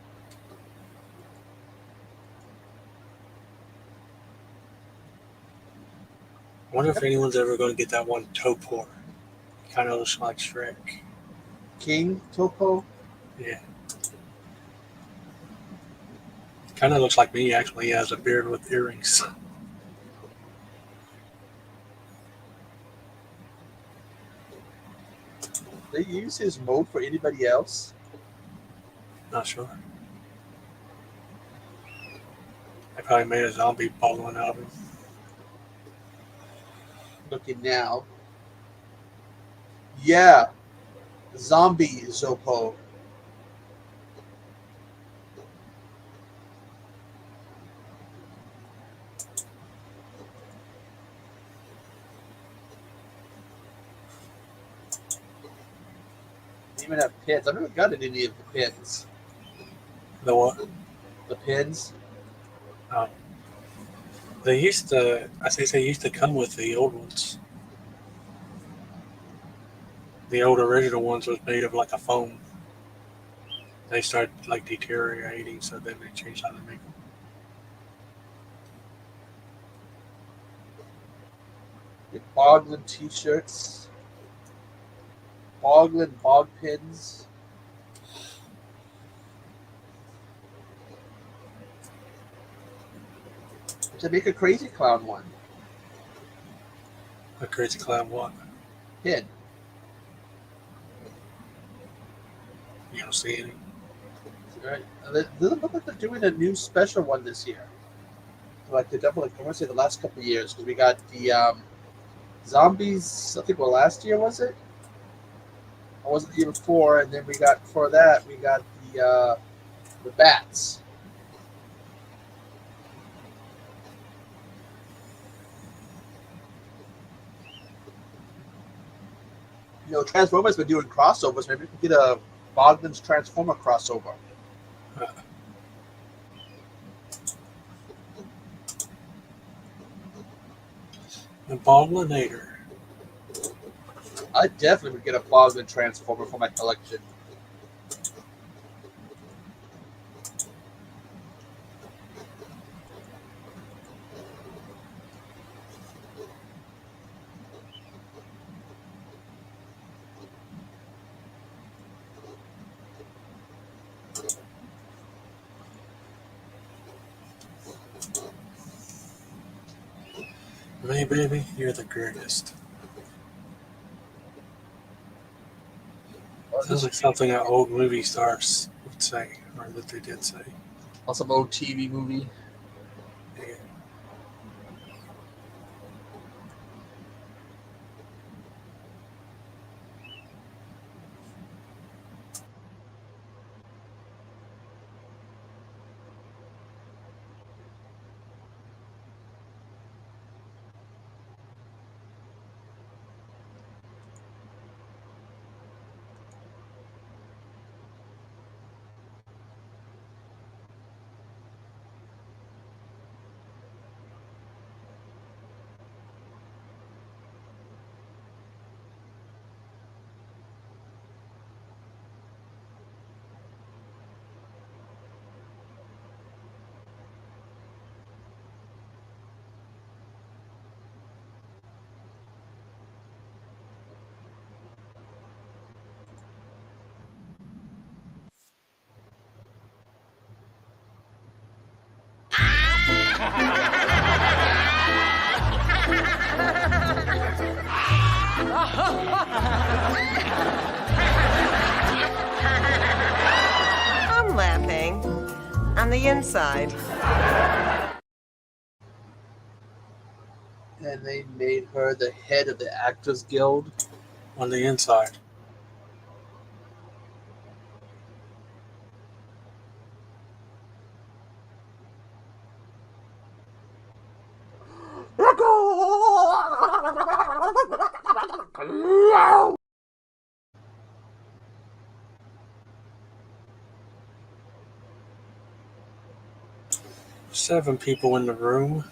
I wonder if anyone's ever going to get that one Topor. Kind of looks like Shrek. King Topo? Yeah. Kind of looks like me, actually. He has a beard with earrings. They use his mode for anybody else? Not sure. They probably made a zombie Boglin out of him. Looking now. Yeah. Zombie Zopo. They even have pins. I've never gotten any of the pins. The what? The pins? They used to, I think they used to come with the old ones. The old original ones was made of like a foam. They started like deteriorating, so then they changed how they make them. Get Boglin t-shirts. Boglin bog pins. To make a Crazy Clown one. A Crazy Clown what? Kid. You don't see any. Right. It doesn't look like they're doing a new special one this year. Like they definitely, I want to say the last couple of years, because we got the zombies. I think last year was it? Or was it the year before? And then we got before that we got the bats. You know, Transformers been doing crossovers. Maybe we can get a Bogdan's Transformer crossover. The Boglinator. I definitely would get a Bogdan Transformer for my collection. Hey, baby, you're the greatest. Sounds like something an old movie stars would say, or that they did say. Or some old TV movie. Yeah. I'm laughing. On the inside. And they made her the head of the Actors Guild. On the inside. Seven people in the room.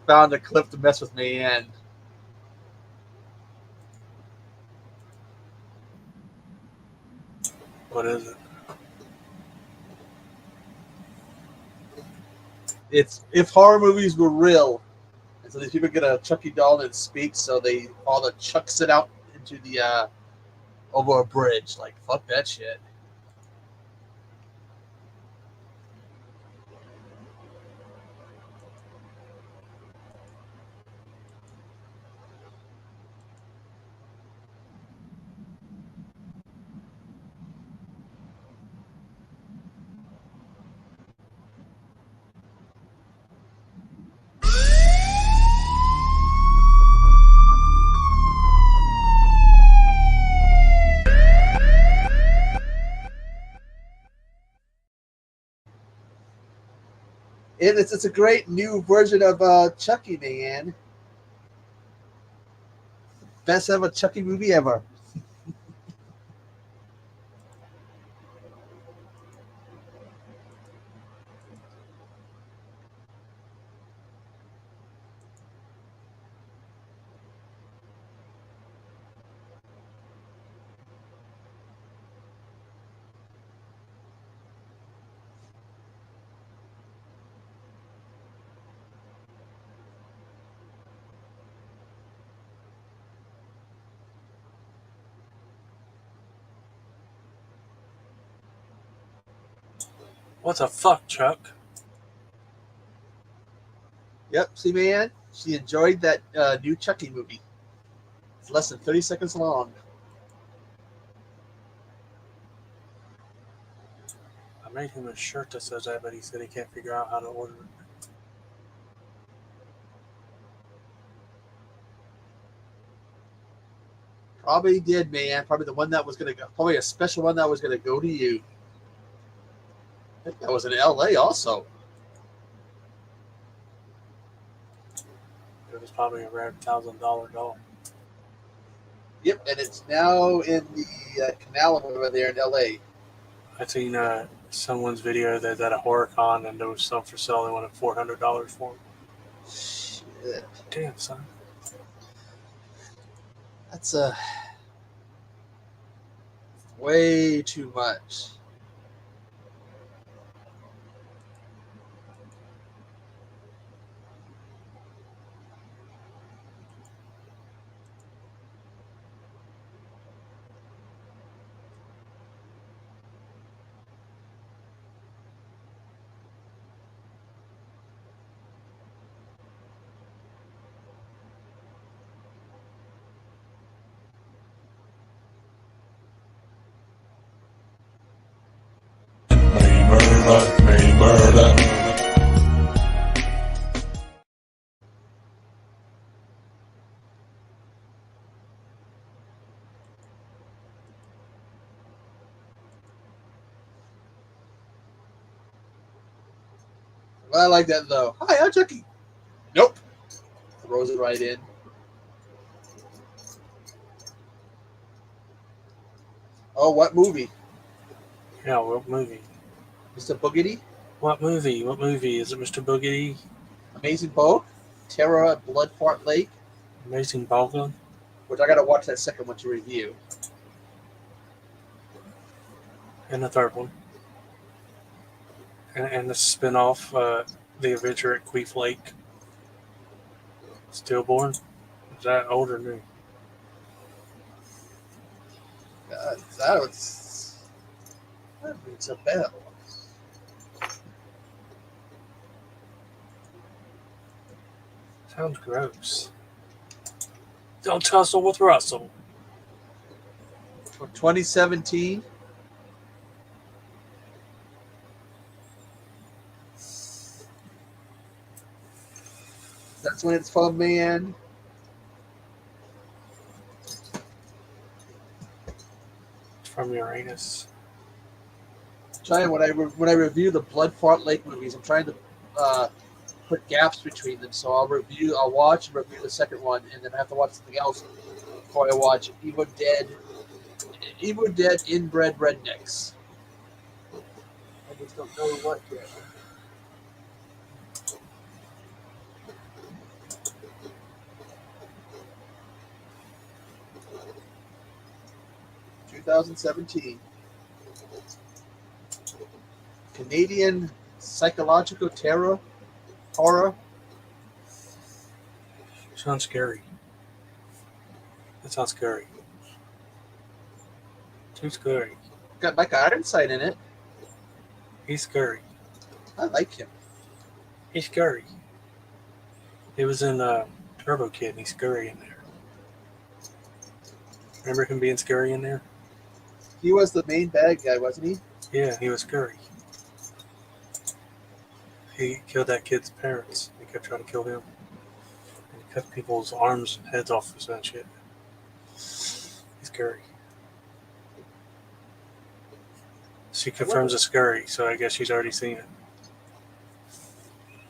Found a clip to mess with me, and What is it? it's if horror movies were real, and so these people get a Chucky doll and it speaks, so they all the chucks it out into the over a bridge. Like fuck that shit. It's a great new version of Chucky, man. Best ever Chucky movie ever. What the fuck, Chuck? Yep, see, man, she enjoyed that new Chucky movie. It's less than 30 seconds long. I made him a shirt that says that, but he said he can't figure out how to order it. Probably did, man. Probably the one that was going to go. Probably a special one that was going to go to you. I think that was in L.A. also. It was probably a rare $1,000 doll. Yep, and it's now in the canal over there in L.A. I seen someone's video that's at a horror con and there was some for sale. They wanted $400 for them. Shit. Damn, son. That's way too much. May murder. Well, I like that though. Hi, I'm Chucky. Nope. Throws it right in. Oh, what movie? Yeah, what movie? Mr. Boogedy? What movie? What movie? Is it Mr. Boogedy? Amazing Poe? Terror at Blood Fart Lake? Amazing Ballgame? Which I gotta watch that second one to review. And the third one. And the spin-off, The Adventure at Queef Lake. Stillborn? Is that old or new? That rings a bell. Sounds gross. Don't tussle with Russell. From 2017. That's when it's from, man. It's from Uranus. Trying when I review the Blood Fart Lake movies, I'm trying to put gaps between them. So I'll watch and review the second one, and then I have to watch something else before I watch Evil Dead Inbred Rednecks. I just don't know what yet. (2017) Canadian psychological terror horror. Sounds scary. That sounds scary. Too scary. Got Mike Ironside in it. He's scary. I like him. He's scary. He was in Turbo Kid and he's scary in there. Remember him being scary in there? He was the main bad guy, wasn't he? Yeah, he was scary. He killed that kid's parents. He kept trying to kill him. And he cut people's arms and heads off with that shit. He's scary. She confirms it's scary, so I guess she's already seen it.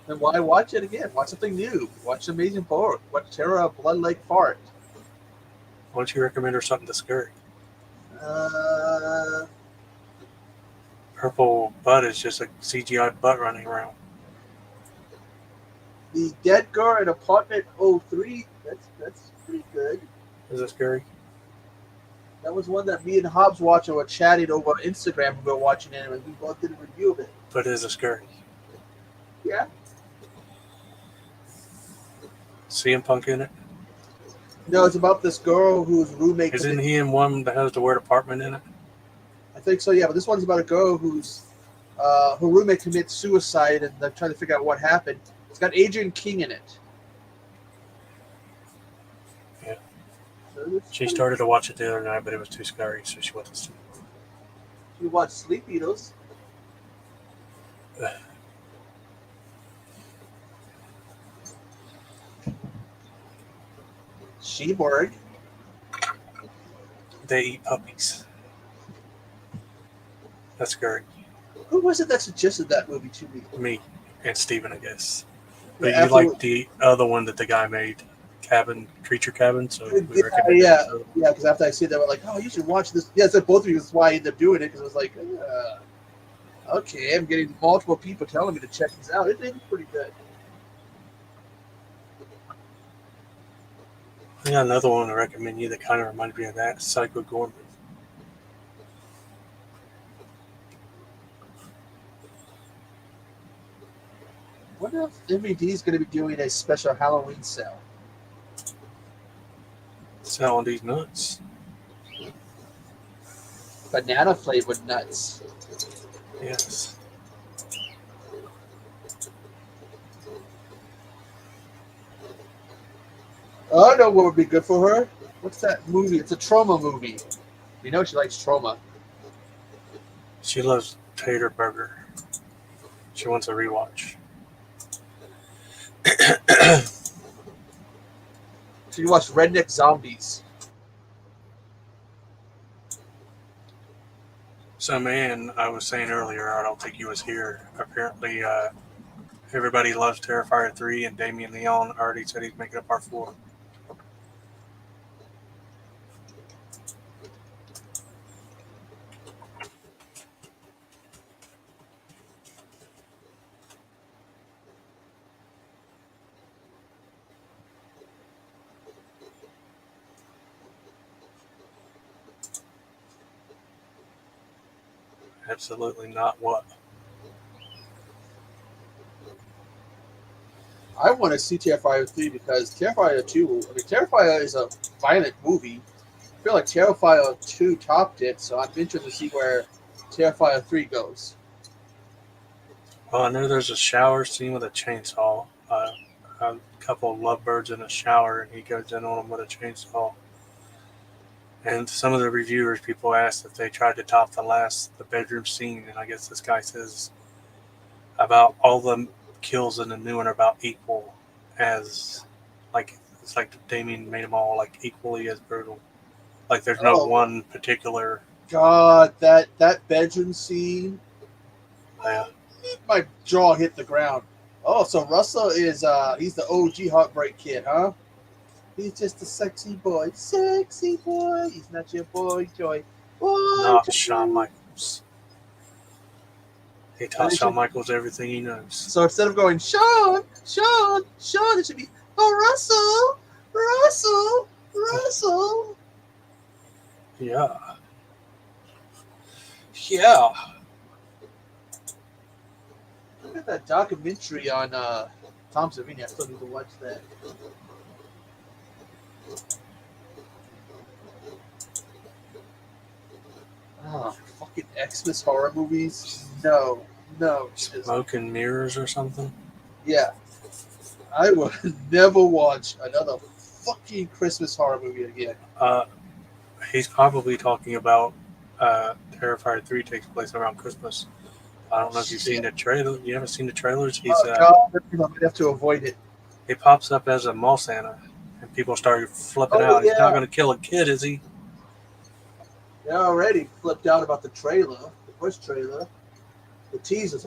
Then why watch it again? Watch something new. Watch Amazing Poe. Watch Terror of Blood Lake Fart. Why don't you recommend her something that's scary? Purple butt is just a CGI butt running around. The Dead Girl in Apartment 03. That's pretty good. Is that scary? That was one that me and Hobbs watched and were chatting over Instagram. We were watching it and we both did a review of it. But is it scary? Yeah. CM Punk in it? No, it's about this girl whose roommate. Isn't he in one that has the word apartment in it? I think so, yeah. But this one's about a girl whose Harume commits suicide, and they're trying to figure out what happened. It's got Adrian King in it. Yeah. So She started to watch it the other night, but it was too scary, so she went to sleep. you watch Sleep Eaters. Sheborg. They eat puppies. That's scary. Who was it that suggested that movie to me? Me and Steven, I guess. But Yeah, you after- like the other one that the guy made, Creature Cabin, so we recommend yeah, it. yeah. Because after I see that, we're like, "Oh, you should watch this." Yeah, I said both of you. That's why I ended up doing it because it was like, okay, I'm getting multiple people telling me to check these out. It's pretty good. I got another one to recommend you that kind of reminds me of that, Psycho Gorman. What if MVD is going to be doing a special Halloween sale? Selling these nuts. Banana flavored nuts. Yes. Oh, I know what would be good for her. What's that movie? It's a trauma movie. You know she likes trauma. She loves Tater Burger. She wants a rewatch. She watched Redneck Zombies. So, man, I was saying earlier, I don't think he was here. Apparently, everybody loves Terrifier 3, and Damien Leon already said he's making a part 4. Absolutely not what. I want to see Terrifier 3 because Terrifier 2, I mean, Terrifier is a violent movie. I feel like Terrifier 2 topped it, so I'm interested to see where Terrifier 3 goes. Well, I know there's a shower scene with a chainsaw. A couple of lovebirds in a shower, and he goes in on them with a chainsaw. And some of the reviewers, people asked if they tried to top the bedroom scene, and I guess this guy says about all the kills in the new one are about equal as, like, it's like Damien made them all like equally as brutal. Like there's no one particular. God, that bedroom scene. Yeah. My jaw hit the ground. Oh, so Russell is he's the OG Heartbreak Kid, huh? He's just a sexy boy. Sexy boy. He's not your boy Joy. Boy Not Joy. Shawn Michaels. He taught Shawn Michaels everything he knows. So instead of going Shawn, it should be Russell. Yeah. Yeah. Look at that documentary on Tom Savini. I still need to watch that. Oh, fucking Xmas horror movies? No. Smoke and Mirrors or something? Yeah. I would never watch another fucking Christmas horror movie again. He's probably talking about Terrifier 3 takes place around Christmas. I don't know if you've seen the trailer. You haven't seen the trailers? He's God, I'm going to have to avoid it. He pops up as a mall Santa, and people start flipping out. Yeah. He's not going to kill a kid, is he? They already flipped out about the trailer, the first trailer. The teaser.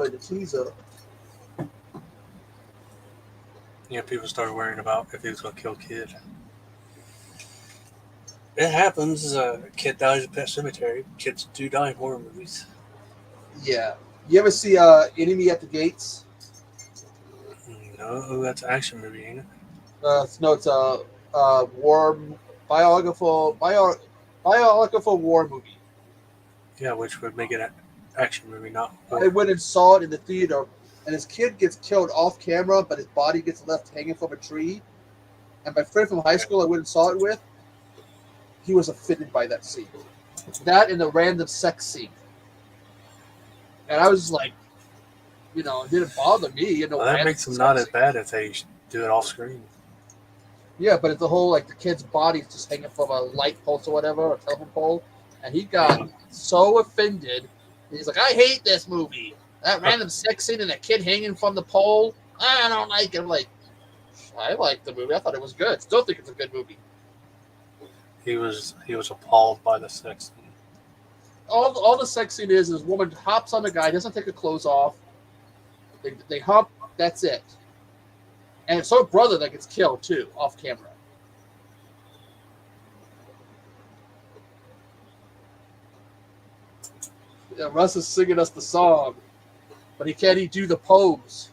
Yeah, people started worrying about if he was going to kill a kid. It happens. A kid dies at Pet Cemetery. Kids do die in horror movies. Yeah. You ever see Enemy at the Gates? No, that's an action movie, ain't it? No, it's a biographical war movie. Yeah, which would make it an action movie, not. I went and saw it in the theater, and his kid gets killed off camera, but his body gets left hanging from a tree. And my friend from high school I went and saw it with, he was offended by that scene. That and the random sex scene. And I was just like, you know, it didn't bother me. You know, Well, that makes them not as bad if they do it off screen. Yeah, but it's the whole like the kid's body is just hanging from a light post or whatever, or a telephone pole, and he got so offended. He's like, "I hate this movie. That random sex scene and that kid hanging from the pole. I don't like it." I'm like, I like the movie. I thought it was good. Still think it's a good movie. He was appalled by the sex scene. All the sex scene is woman hops on the guy, doesn't take her clothes off. They hump. That's it. And it's her brother that gets killed too, off camera. Yeah, Russ is singing us the song, but he can't do the pose.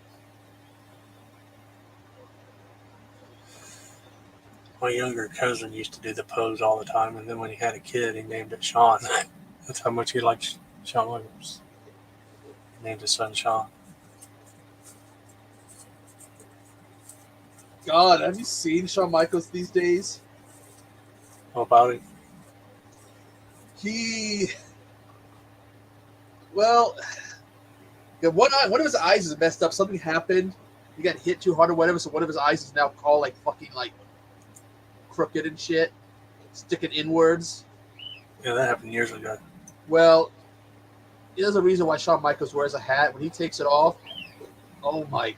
My younger cousin used to do the pose all the time, and then when he had a kid, he named it Sean. That's how much he liked Sean Williams. He named his son Sean. God, have you seen Shawn Michaels these days? How about him? Well, one of his eyes is messed up. Something happened. He got hit too hard or whatever, so one of his eyes is now all like fucking like crooked and shit, sticking inwards. Yeah, that happened years ago. Well, there's a reason why Shawn Michaels wears a hat. When he takes it off, oh my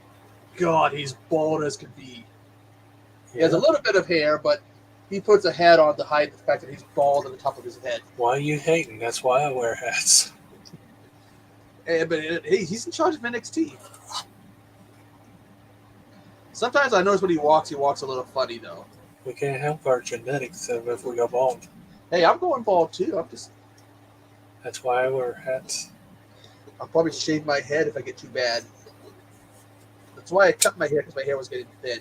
God, he's bald as can be. He has a little bit of hair, but he puts a hat on to hide the fact that he's bald on the top of his head. Why are you hating? That's why I wear hats. But hey, he's in charge of NXT. Sometimes I notice when he walks a little funny, though. We can't help our genetics if we go bald. Hey, I'm going bald, too. That's why I wear hats. I'll probably shave my head if I get too bad. That's why I cut my hair, because my hair was getting thin.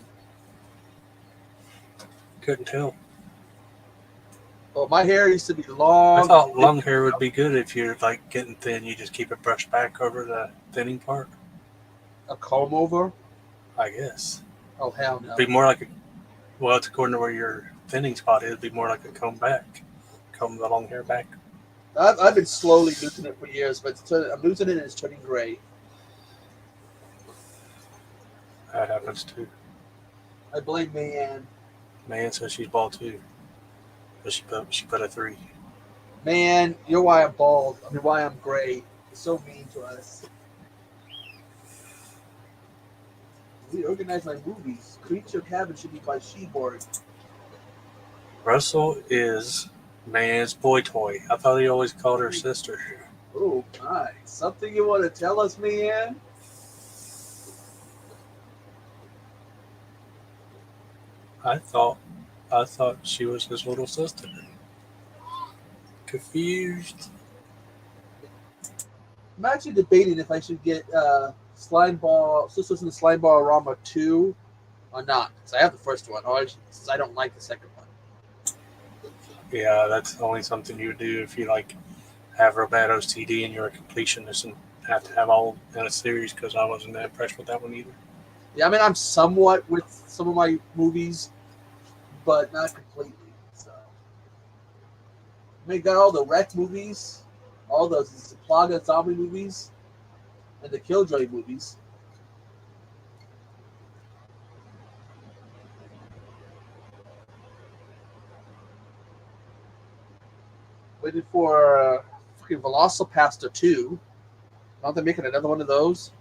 Couldn't tell. Well, my hair used to be long. I thought long hair would be good if you're like getting thin. You just keep it brushed back over the thinning part. A comb over? I guess. Oh, hell no. It'd be more like it's according to where your thinning spot is. It'd be more like a comb back. Comb the long hair back. I've been slowly losing it for years, but I'm losing it and it's turning gray. That happens too. I blame Mayanne. Mayanne says she's bald too. But she put a 3. Man, you're why I'm bald. I mean, why I'm gray. You're so mean to us. We organize my movies. Creature Cabin should be by Sheborg. Russell is Mayanne's boy toy. I thought he always called her sister. Oh my! Something you want to tell us, Mayanne? I thought she was his little sister. Confused. I'm actually debating if I should get Slime Ball, Sisters in the Slime Ball Rama 2 or not. Because I have the first one, or I don't like the second one. Yeah, that's only something you would do if you like have real bad OCD and you're a completionist and have to have all in a series, because I wasn't that impressed with that one either. Yeah, I mean, I'm somewhat with some of my movies, but not completely. So, I mean, got all the Wreck movies, all the Plaga zombie movies, and the Killjoy movies. Waiting for fucking Velocipaster 2. Aren't they making another one of those?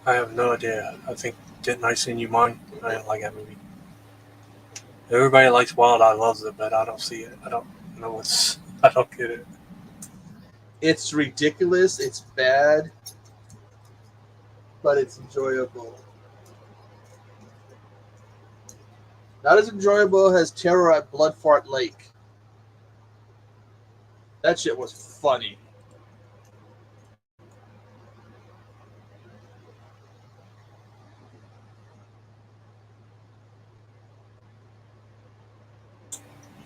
I have no idea. I think Didn't I Send You Mine? I didn't like that movie. Everybody likes Wild Eye loves it, but I don't see it. I don't know I don't get it. It's ridiculous. It's bad, but it's enjoyable. Not as enjoyable as Terror at Bloodfart Lake. That shit was funny.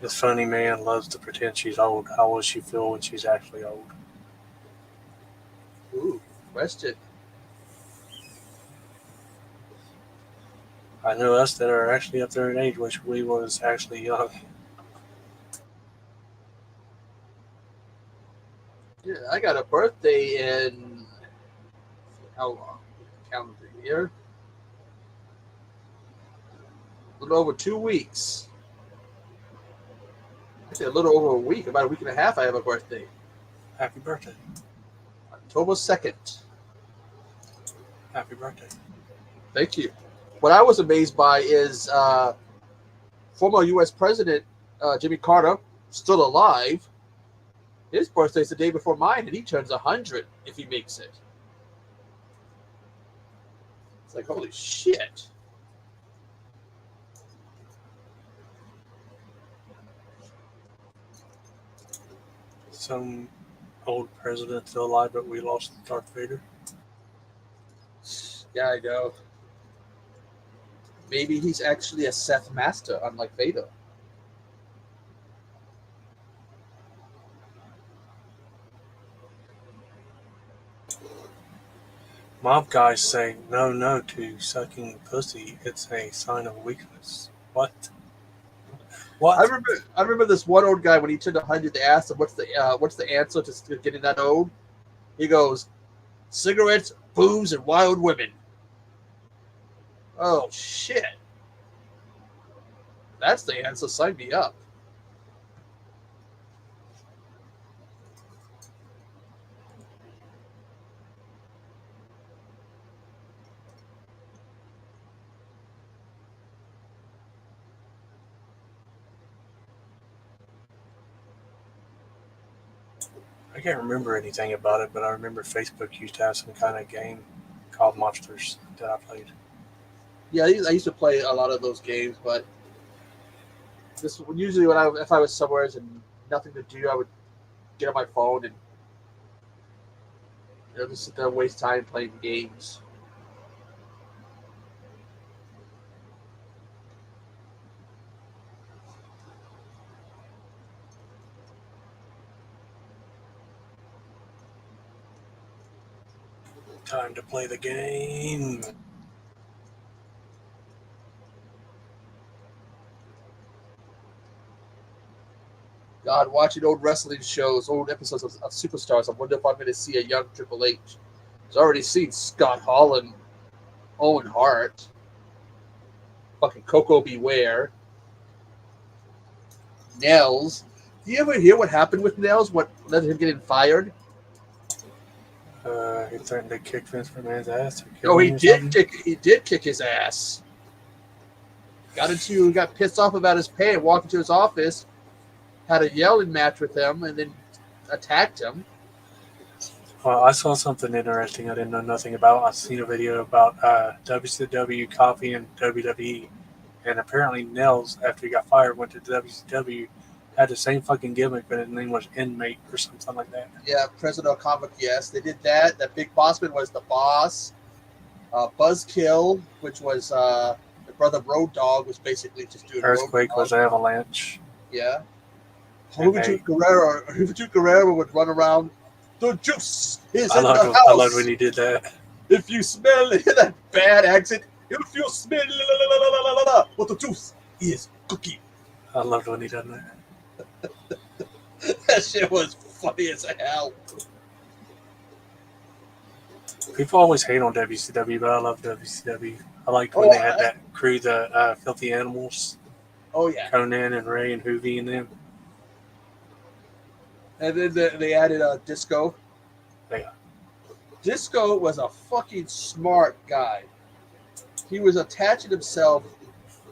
This funny man loves to pretend she's old. How will she feel when she's actually old? Ooh, question. I know us that are actually up there in age, which we was actually young. I got a birthday in how long? Calendar year. A little over 2 weeks. Actually, a little over a week. About a week and a half. I have a birthday. Happy birthday. October 2nd. Happy birthday. Thank you. What I was amazed by is former U.S. President Jimmy Carter, still alive. His birthday's the day before mine, and he turns 100 if he makes it. It's like, holy shit. Some old president still alive, but we lost Darth Vader. Yeah, I know. Maybe he's actually a Sith master, unlike Vader. Mob guys say no to sucking pussy. It's a sign of weakness. What? What? I remember this one old guy when he turned 100. They asked him, "What's the answer to getting that old?" He goes, "Cigarettes, booze, and wild women." Oh shit! That's the answer. Sign me up. I can't remember anything about it, but I remember Facebook used to have some kind of game called Monsters that I played. Yeah, I used to play a lot of those games, but this usually if I was somewhere and nothing to do, I would get on my phone and just sit there and waste time playing games. Time to play the game. God, watching old wrestling shows, old episodes of Superstars, I wonder if I'm going to see a young Triple H. I've already seen Scott Hall and Owen Hart. Fucking Coco Beware. Nels. Do you ever hear what happened with Nels? What led him getting fired? He threatened to kick Vince McMahon's ass. No, he did kick his ass. Got pissed off about his pay and walked into his office, had a yelling match with him, and then attacked him. Well, I saw something interesting I didn't know nothing about. I seen a video about WCW copying WWE, and apparently Nels, after he got fired, went to WCW, had the same fucking gimmick, but his name was Inmate or something like that. Yeah, President Comic, yes. They did that. That Big Bossman was the boss. Buzzkill, which was the brother Road Dogg, was basically just doing Earthquake was Avalanche. Yeah. Okay. Juventud Guerrero would run around. The juice is in the house. I loved when he did that. If you smell that bad accent, if you smell what the juice is cooking. I loved when he done that. That shit was funny as hell. People always hate on WCW, but I love WCW. I liked when they had that crew, the Filthy Animals. Oh, yeah. Conan and Ray and Hoovy and them. And then they added Disco. Yeah. Disco was a fucking smart guy. He was attaching himself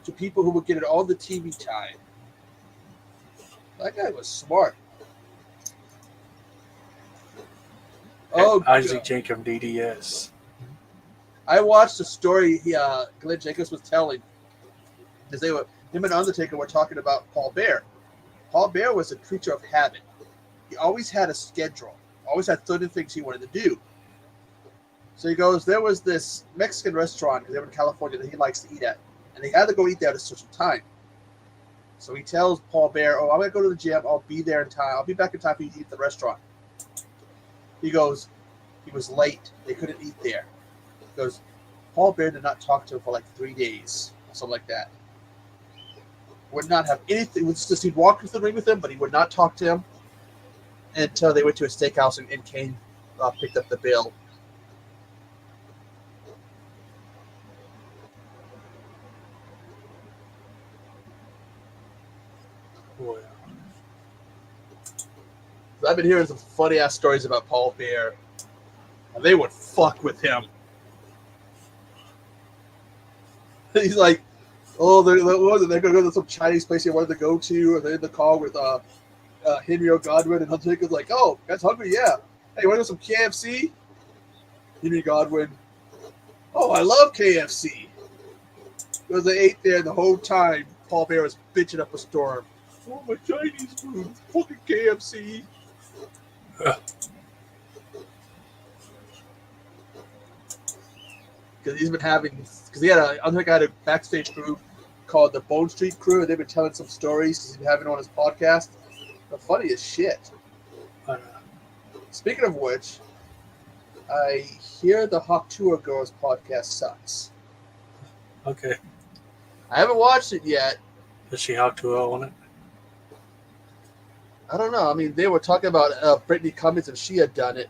to people who would get it all the TV time. That guy was smart. Oh, Isaac Jacob DDS. I watched a story Glenn Jacobs was telling, because him and Undertaker were talking about Paul Bear. Paul Bear was a creature of habit. He always had a schedule, always had certain things he wanted to do. So he goes, there was this Mexican restaurant, because they were in California, that he likes to eat at, and they had to go eat there at a certain time. So he tells Paul Bear, I'm going to go to the gym, I'll be there in time, I'll be back in time for you to eat at the restaurant. He goes, he was late, they couldn't eat there. He goes, Paul Bear did not talk to him for like 3 days, something like that. Would not have anything, it was just he'd walk into the ring with him, but he would not talk to him. until they went to a steakhouse and Kane picked up the bill. Well, I've been hearing some funny ass stories about Paul Bear. And they would fuck with him. He's like, oh, they're going to go to some Chinese place he wanted to go to, and they're in the car with Henry O. Godwin, and Hunter Jacobs like, oh, that's hungry, yeah. Hey, you want to go some KFC? Henry Godwin, oh, I love KFC. Because they ate there the whole time. Paul Bear was bitching up a storm. Oh, my Chinese food, fucking KFC. Because he's been having, because he had a backstage crew called the Bone Street Crew, and they've been telling some stories because he's been having on his podcast. The funny as shit. Speaking of which, I hear the Hawk Tour Girls podcast sucks. Okay. I haven't watched it yet. Does she have to on it? I don't know. I mean, they were talking about Brittany Cummings if she had done it.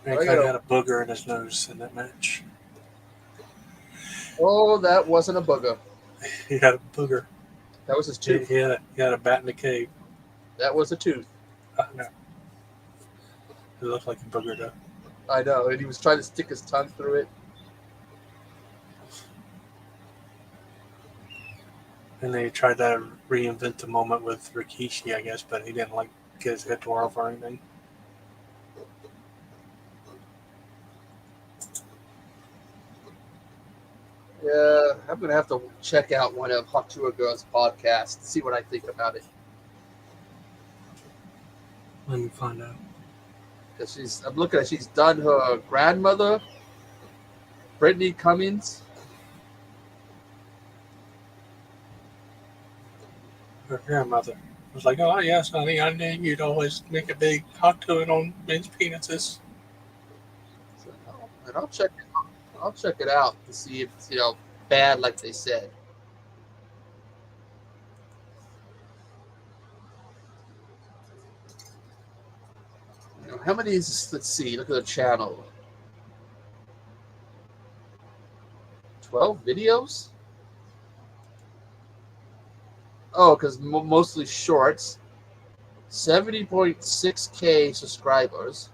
Mankind had a booger in his nose in that match. Oh, that wasn't a booger. He had a booger. That was his tooth. He had a bat in the cave. That was a tooth. No. It looked like a booger, though. I know, and he was trying to stick his tongue through it. And they tried to reinvent the moment with Rikishi, I guess, but he didn't get his head tore off or anything. Yeah, I'm going to have to check out one of Hawk Tour Girls' podcasts, see what I think about it. Let me find out. Because I'm looking at, she's done her grandmother, Brittany Cummings. Her grandmother was like, "Oh yes, honey, I knew you'd always make a big hot to it on men's penises." So, and I'll check it out to see if it's bad like they said. How many is, let's see, look at the channel. 12 videos? Oh, because mostly shorts. 70.6K subscribers.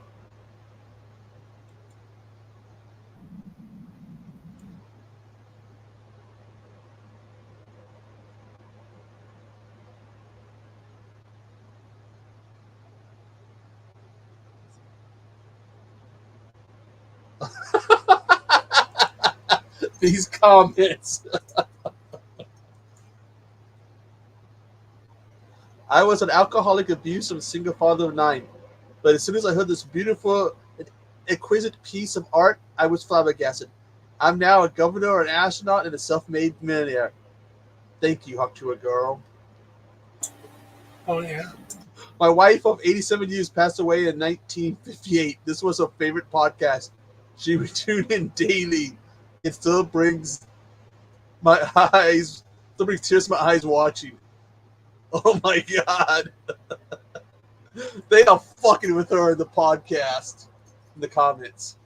These comments. I was an alcoholic, abusive, and single father of 9. But as soon as I heard this beautiful, exquisite piece of art, I was flabbergasted. I'm now a governor, an astronaut, and a self-made millionaire. Thank you, Hawk Tour Girl. Oh yeah. My wife of 87 years passed away in 1958. This was her favorite podcast. She would tune in daily. It still brings tears to my eyes watching. Oh my God. They are fucking with her in the podcast, in the comments.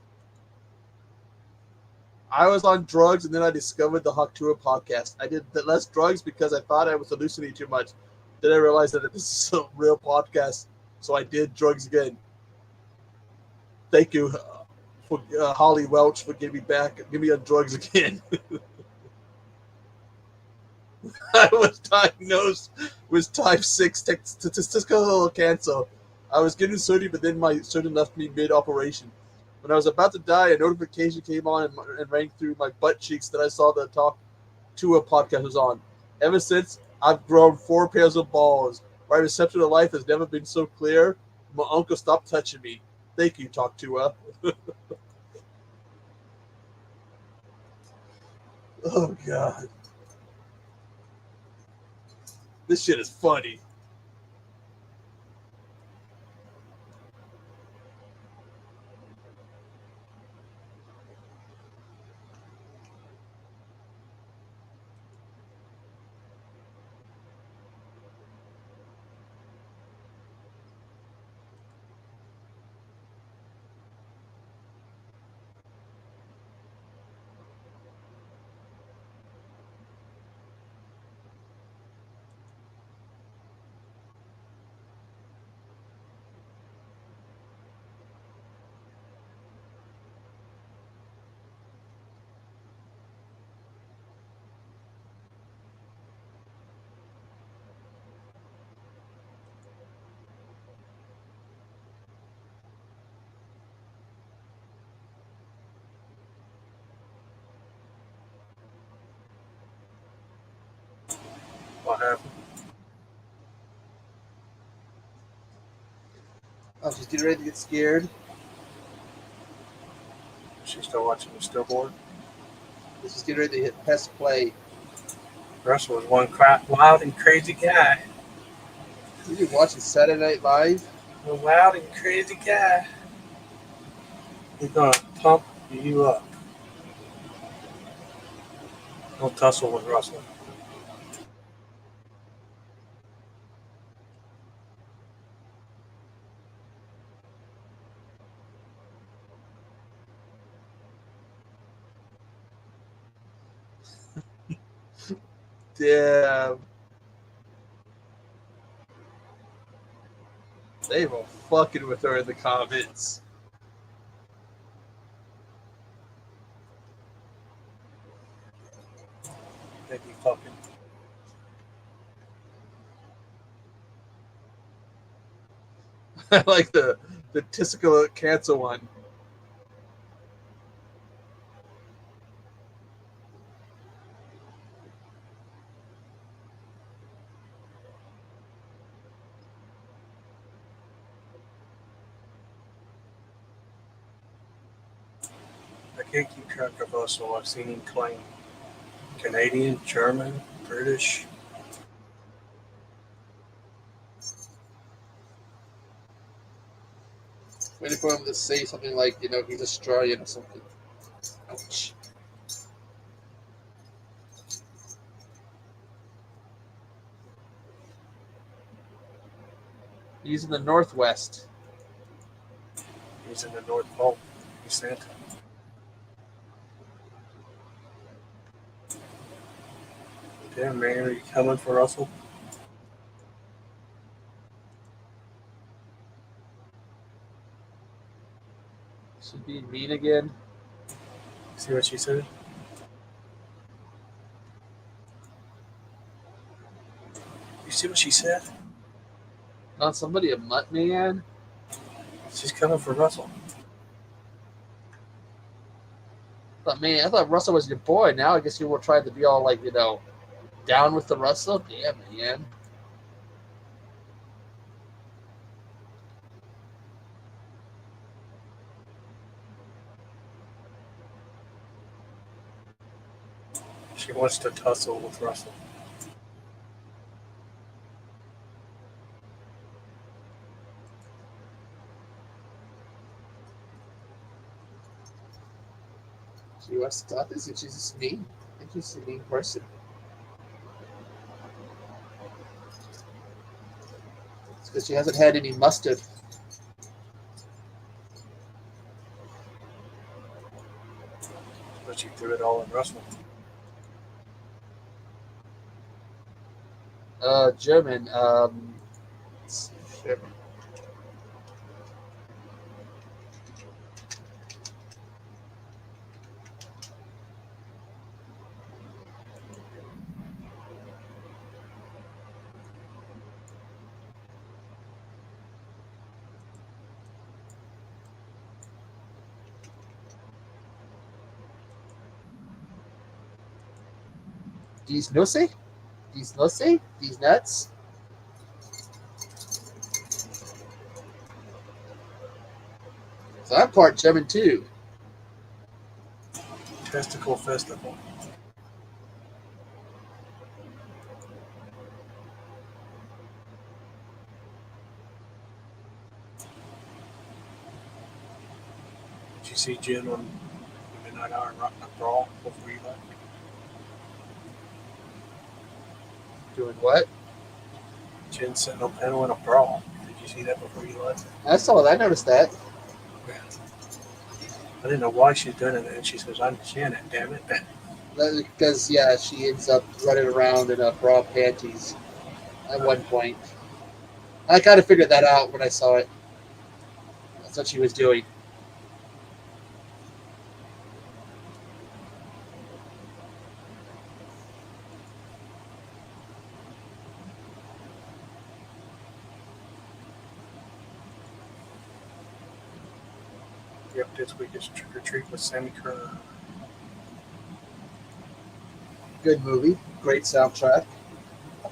I was on drugs and then I discovered the Hawk Tour podcast. I did less drugs because I thought I was hallucinating too much. Then I realized that this is a real podcast, so I did drugs again. Thank you for Holly Welch for giving me on drugs again. I was diagnosed with type 6 statistical cancer. I was getting surgery, but then my surgeon left me mid-operation. When I was about to die, a notification came on and rang through my butt cheeks that I saw the Talk to a podcast was on. Ever since, I've grown 4 pairs of balls. My reception of life has never been so clear. My uncle stopped touching me. Thank you, Talk to a. Oh, God. This shit is funny. What happened? Oh, she's getting ready to get scared. She's still watching the stillboard. She's getting ready to hit press play. Russell was one wild and crazy guy. You watching Saturday Night Live? A wild and crazy guy. He's gonna pump you up. Don't tussle with Russell. Damn. They were fucking with her in the comments. They be fucking. I like the testicular cancer one. I can't keep track of Russell. I've seen him claim Canadian, German, British. Waiting for him to say something like, he's Australian or something. Ouch. He's in the Northwest. He's in the North Pole. He's Santa. Damn, man, are you coming for Russell? She's being mean again. See what she said? You see what she said? Not somebody a mutt man. She's coming for Russell. I thought Russell was your boy. Now I guess you were trying to be all like, down with the Russell. Damn, man. She wants to tussle with Russell. She wants to talk this, and she's just mean. I think she's a mean person. It's because she hasn't had any mustard. But she threw it all in Russell. German. German. These Nüsse? These Nüsse? These nuts? So I'm part German too. Testicle Festival. Did you see Jen on Midnight Hour and Rock the Brawl before you left? Doing what? Jen sitting on panel in a brawl. Did you see that before you left? I saw that. I noticed that. I didn't know why she's doing it, and she says, "I'm Janet, damn it." Because, she ends up running around in bra panties at one point. I kind of figured that out when I saw it. That's what she was doing. Yep, this week is Trick or Treat with Sammy Kerr. Good movie. Great soundtrack.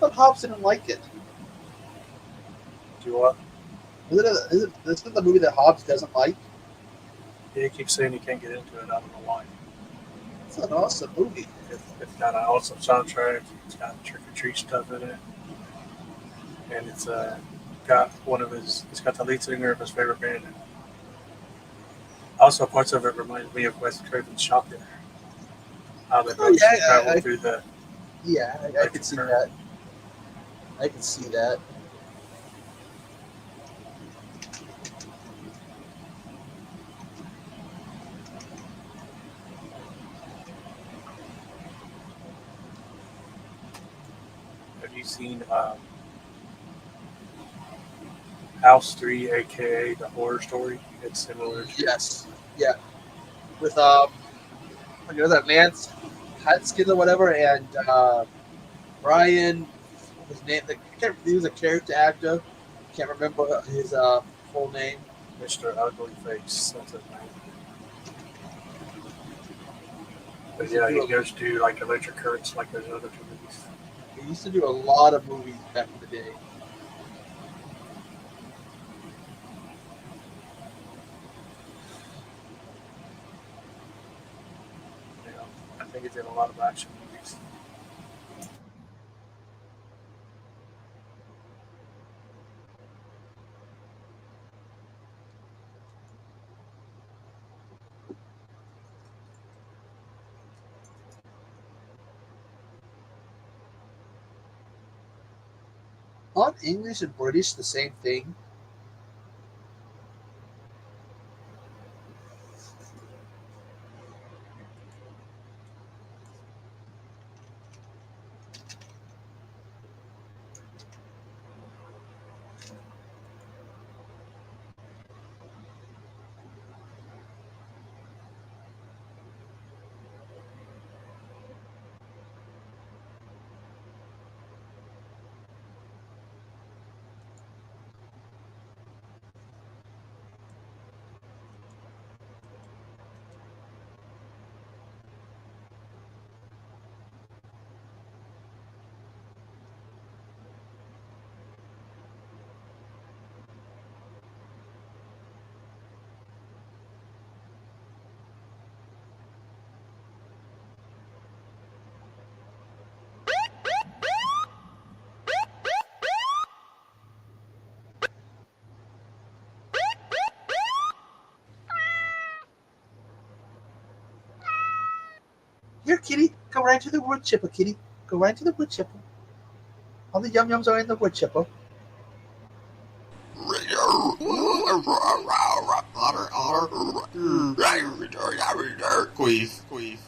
thought Hobbs didn't like it. Do what? Isn't the movie that Hobbs doesn't like? Yeah, he keeps saying he can't get into it. I don't know why. It's an awesome movie. It's got an awesome soundtrack. It's got trick or treat stuff in it, and it's got it's got the lead singer of his favorite band. In it. Also, parts of it remind me of Wes Craven's Shocker. How they both travel through the. Yeah, I can see that. I can see that. Have you seen House 3, aka The Horror Story? It's similar. Yes. Yeah. With that Lance Haskins or whatever, and Brian, his name. He was a character actor. Can't remember his full name. Mr. Ugly Face. That's his name. But yeah, he goes to like electric currents like those other two movies. He used to do a lot of movies back in the day. I think he did a lot of action movies. Aren't English and British the same thing? Here, kitty. Go right to the wood chipper, kitty. Go right to the wood chipper. All the yum-yums are in the wood chipper. Squeeze.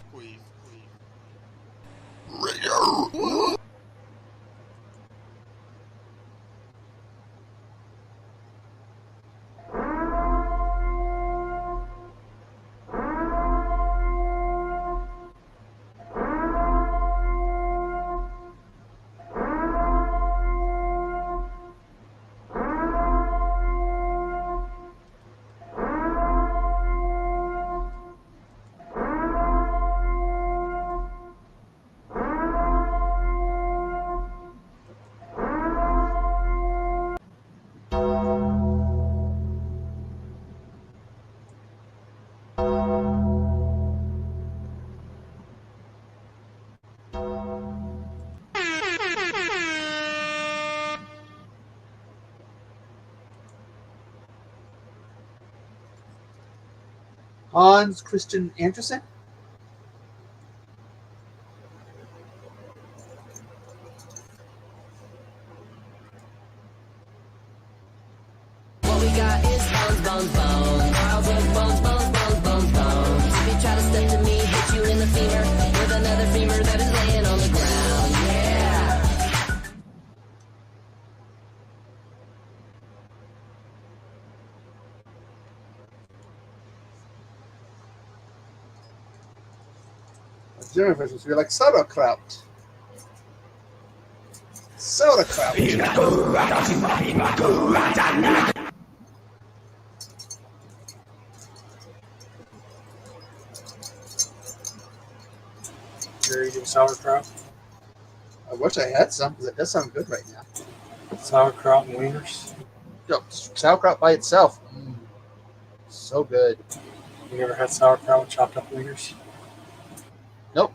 Hans Christian Andersen. What we got is bones. Piles of bones. If you try to step to me, hit you in the femur with another femur that is laying on the ground. Yeah. The German version would be like sauerkraut. Sauerkraut. You're eating sauerkraut? I wish I had some because it does sound good right now. Sauerkraut and wieners. Yo, sauerkraut by itself, so good. You ever had sauerkraut with chopped up wieners? Nope.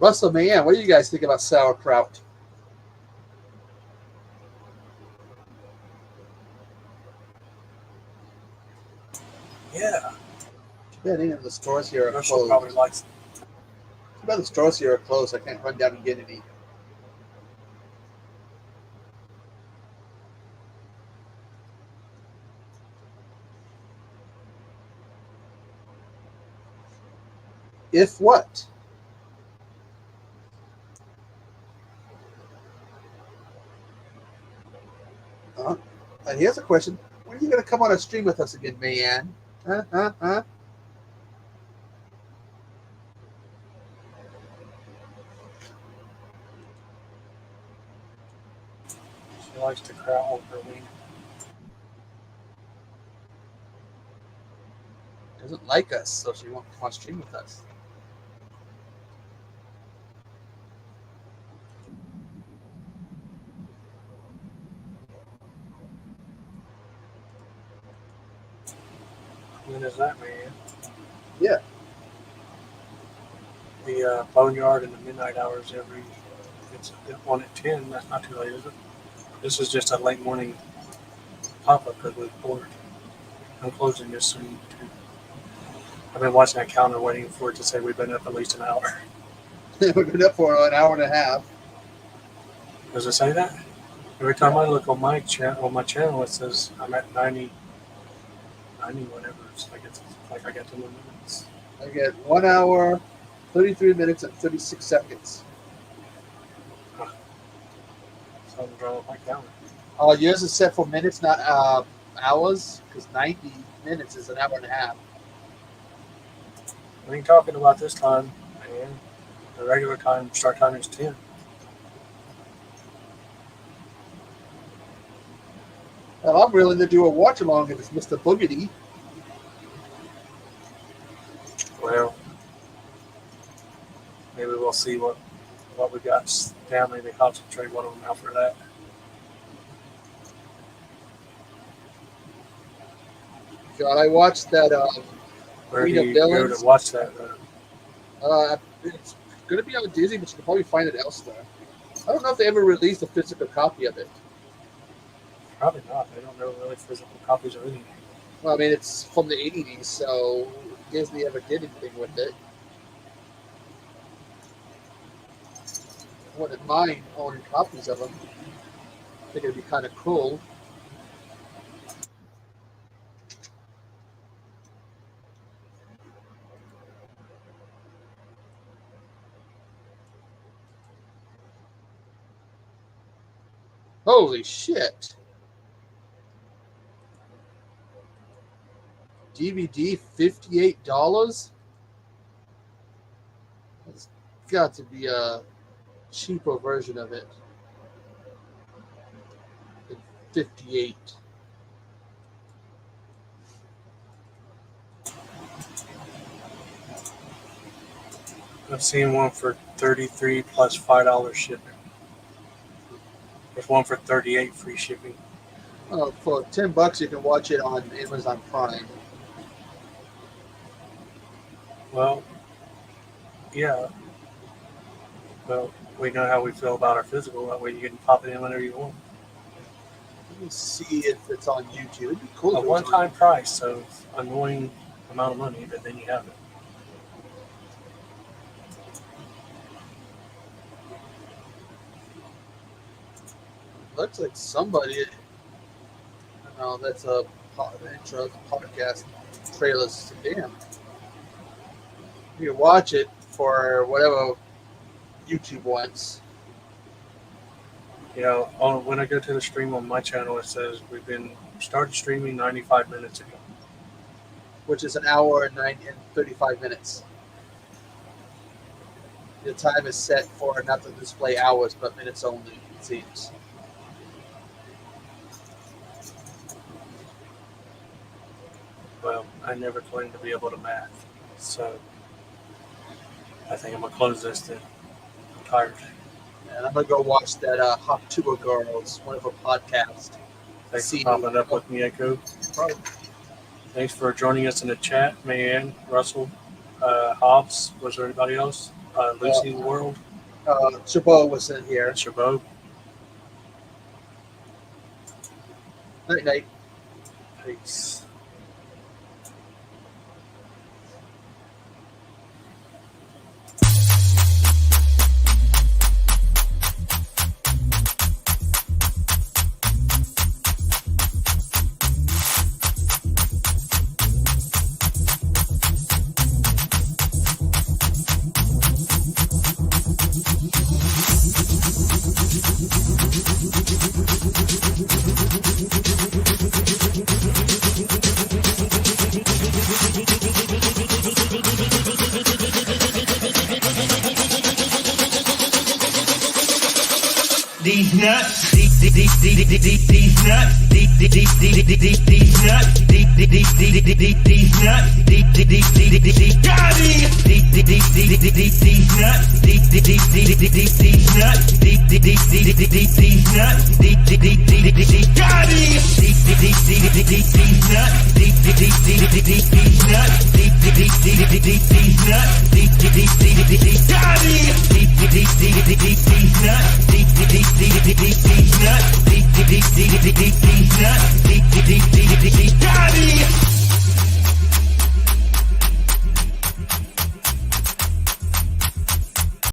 Russell, man, what do you guys think about sauerkraut? Yeah. Yeah, any of the stores here are Russell closed. probably likes it. Too bad the stores here are closed. I can't run down and get any. If what? And here's a question. When are you going to come on a stream with us again, man? Huh? She likes to crowd her wiener. Doesn't like us, so she won't come on stream with us. When is that, man? Yeah. The BoNEYARD in the midnight hours it's one at 10. That's not too late, is it? This is just a late morning pop-up because we're bored. I'm closing this soon, too. I've been watching that calendar waiting for it to say we've been up at least an hour. We've been up for an hour and a half. Does it say that? Every time I look on my channel, it says I'm at 90 whatever. It's like I got 2 more minutes. I get 1 hour, 33 minutes, and 36 seconds. Something's wrong with my calendar. Oh, yours is set for minutes, not hours? Because 90 minutes is an hour and a half. We ain't talking about this time, man. The regular time, start time is 10. Well, I'm willing to do a watch along if it's Mr. Boogity. Well, maybe we'll see what we got down. Maybe concentrate one of them out for that. God, I watched that. Where do Queen of you go Villains. to watch that? It's going to be on Disney, but you can probably find it elsewhere. I don't know if they ever released a physical copy of it. Probably not. They don't know really physical copies of anything. Well, I mean, it's from the 80s, so Disney ever did anything with it. I wouldn't mind owning copies of them. I think it'd be kind of cool. Holy shit. DVD $58? It's got to be a cheaper version of it than 58. I've seen one for $33 plus $5 shipping. There's one for $38 free shipping. For $10 you can watch it on Amazon Prime. Well, yeah. Well, we know how we feel about our physical. That way you can pop it in whenever you want. Let me see if it's on YouTube. It'd be cool. A if it was one-time price, so annoying amount of money, but then you have it. Looks like somebody. No, that's a intro podcast trailers. Damn. You can watch it for whatever YouTube wants. You know, when I go to the stream on my channel, it says we've been started streaming 95 minutes ago. Which is an hour and 35 minutes. The time is set for not to display hours, but minutes only, it seems. Well, I never claimed to be able to math, so I think I'm going to close this then. I'm tired. And I'm going to go watch that Hop Tour Girls, one of her podcasts. Thanks for popping up with me, Echo. Probably. Thanks for joining us in the chat, Mayanne, Russell, Hobbs. Was there anybody else? Lucy World. Chabot was in here. And Chabot. Night night. Peace. These nuts, these nuts, got him. These nuts, got him.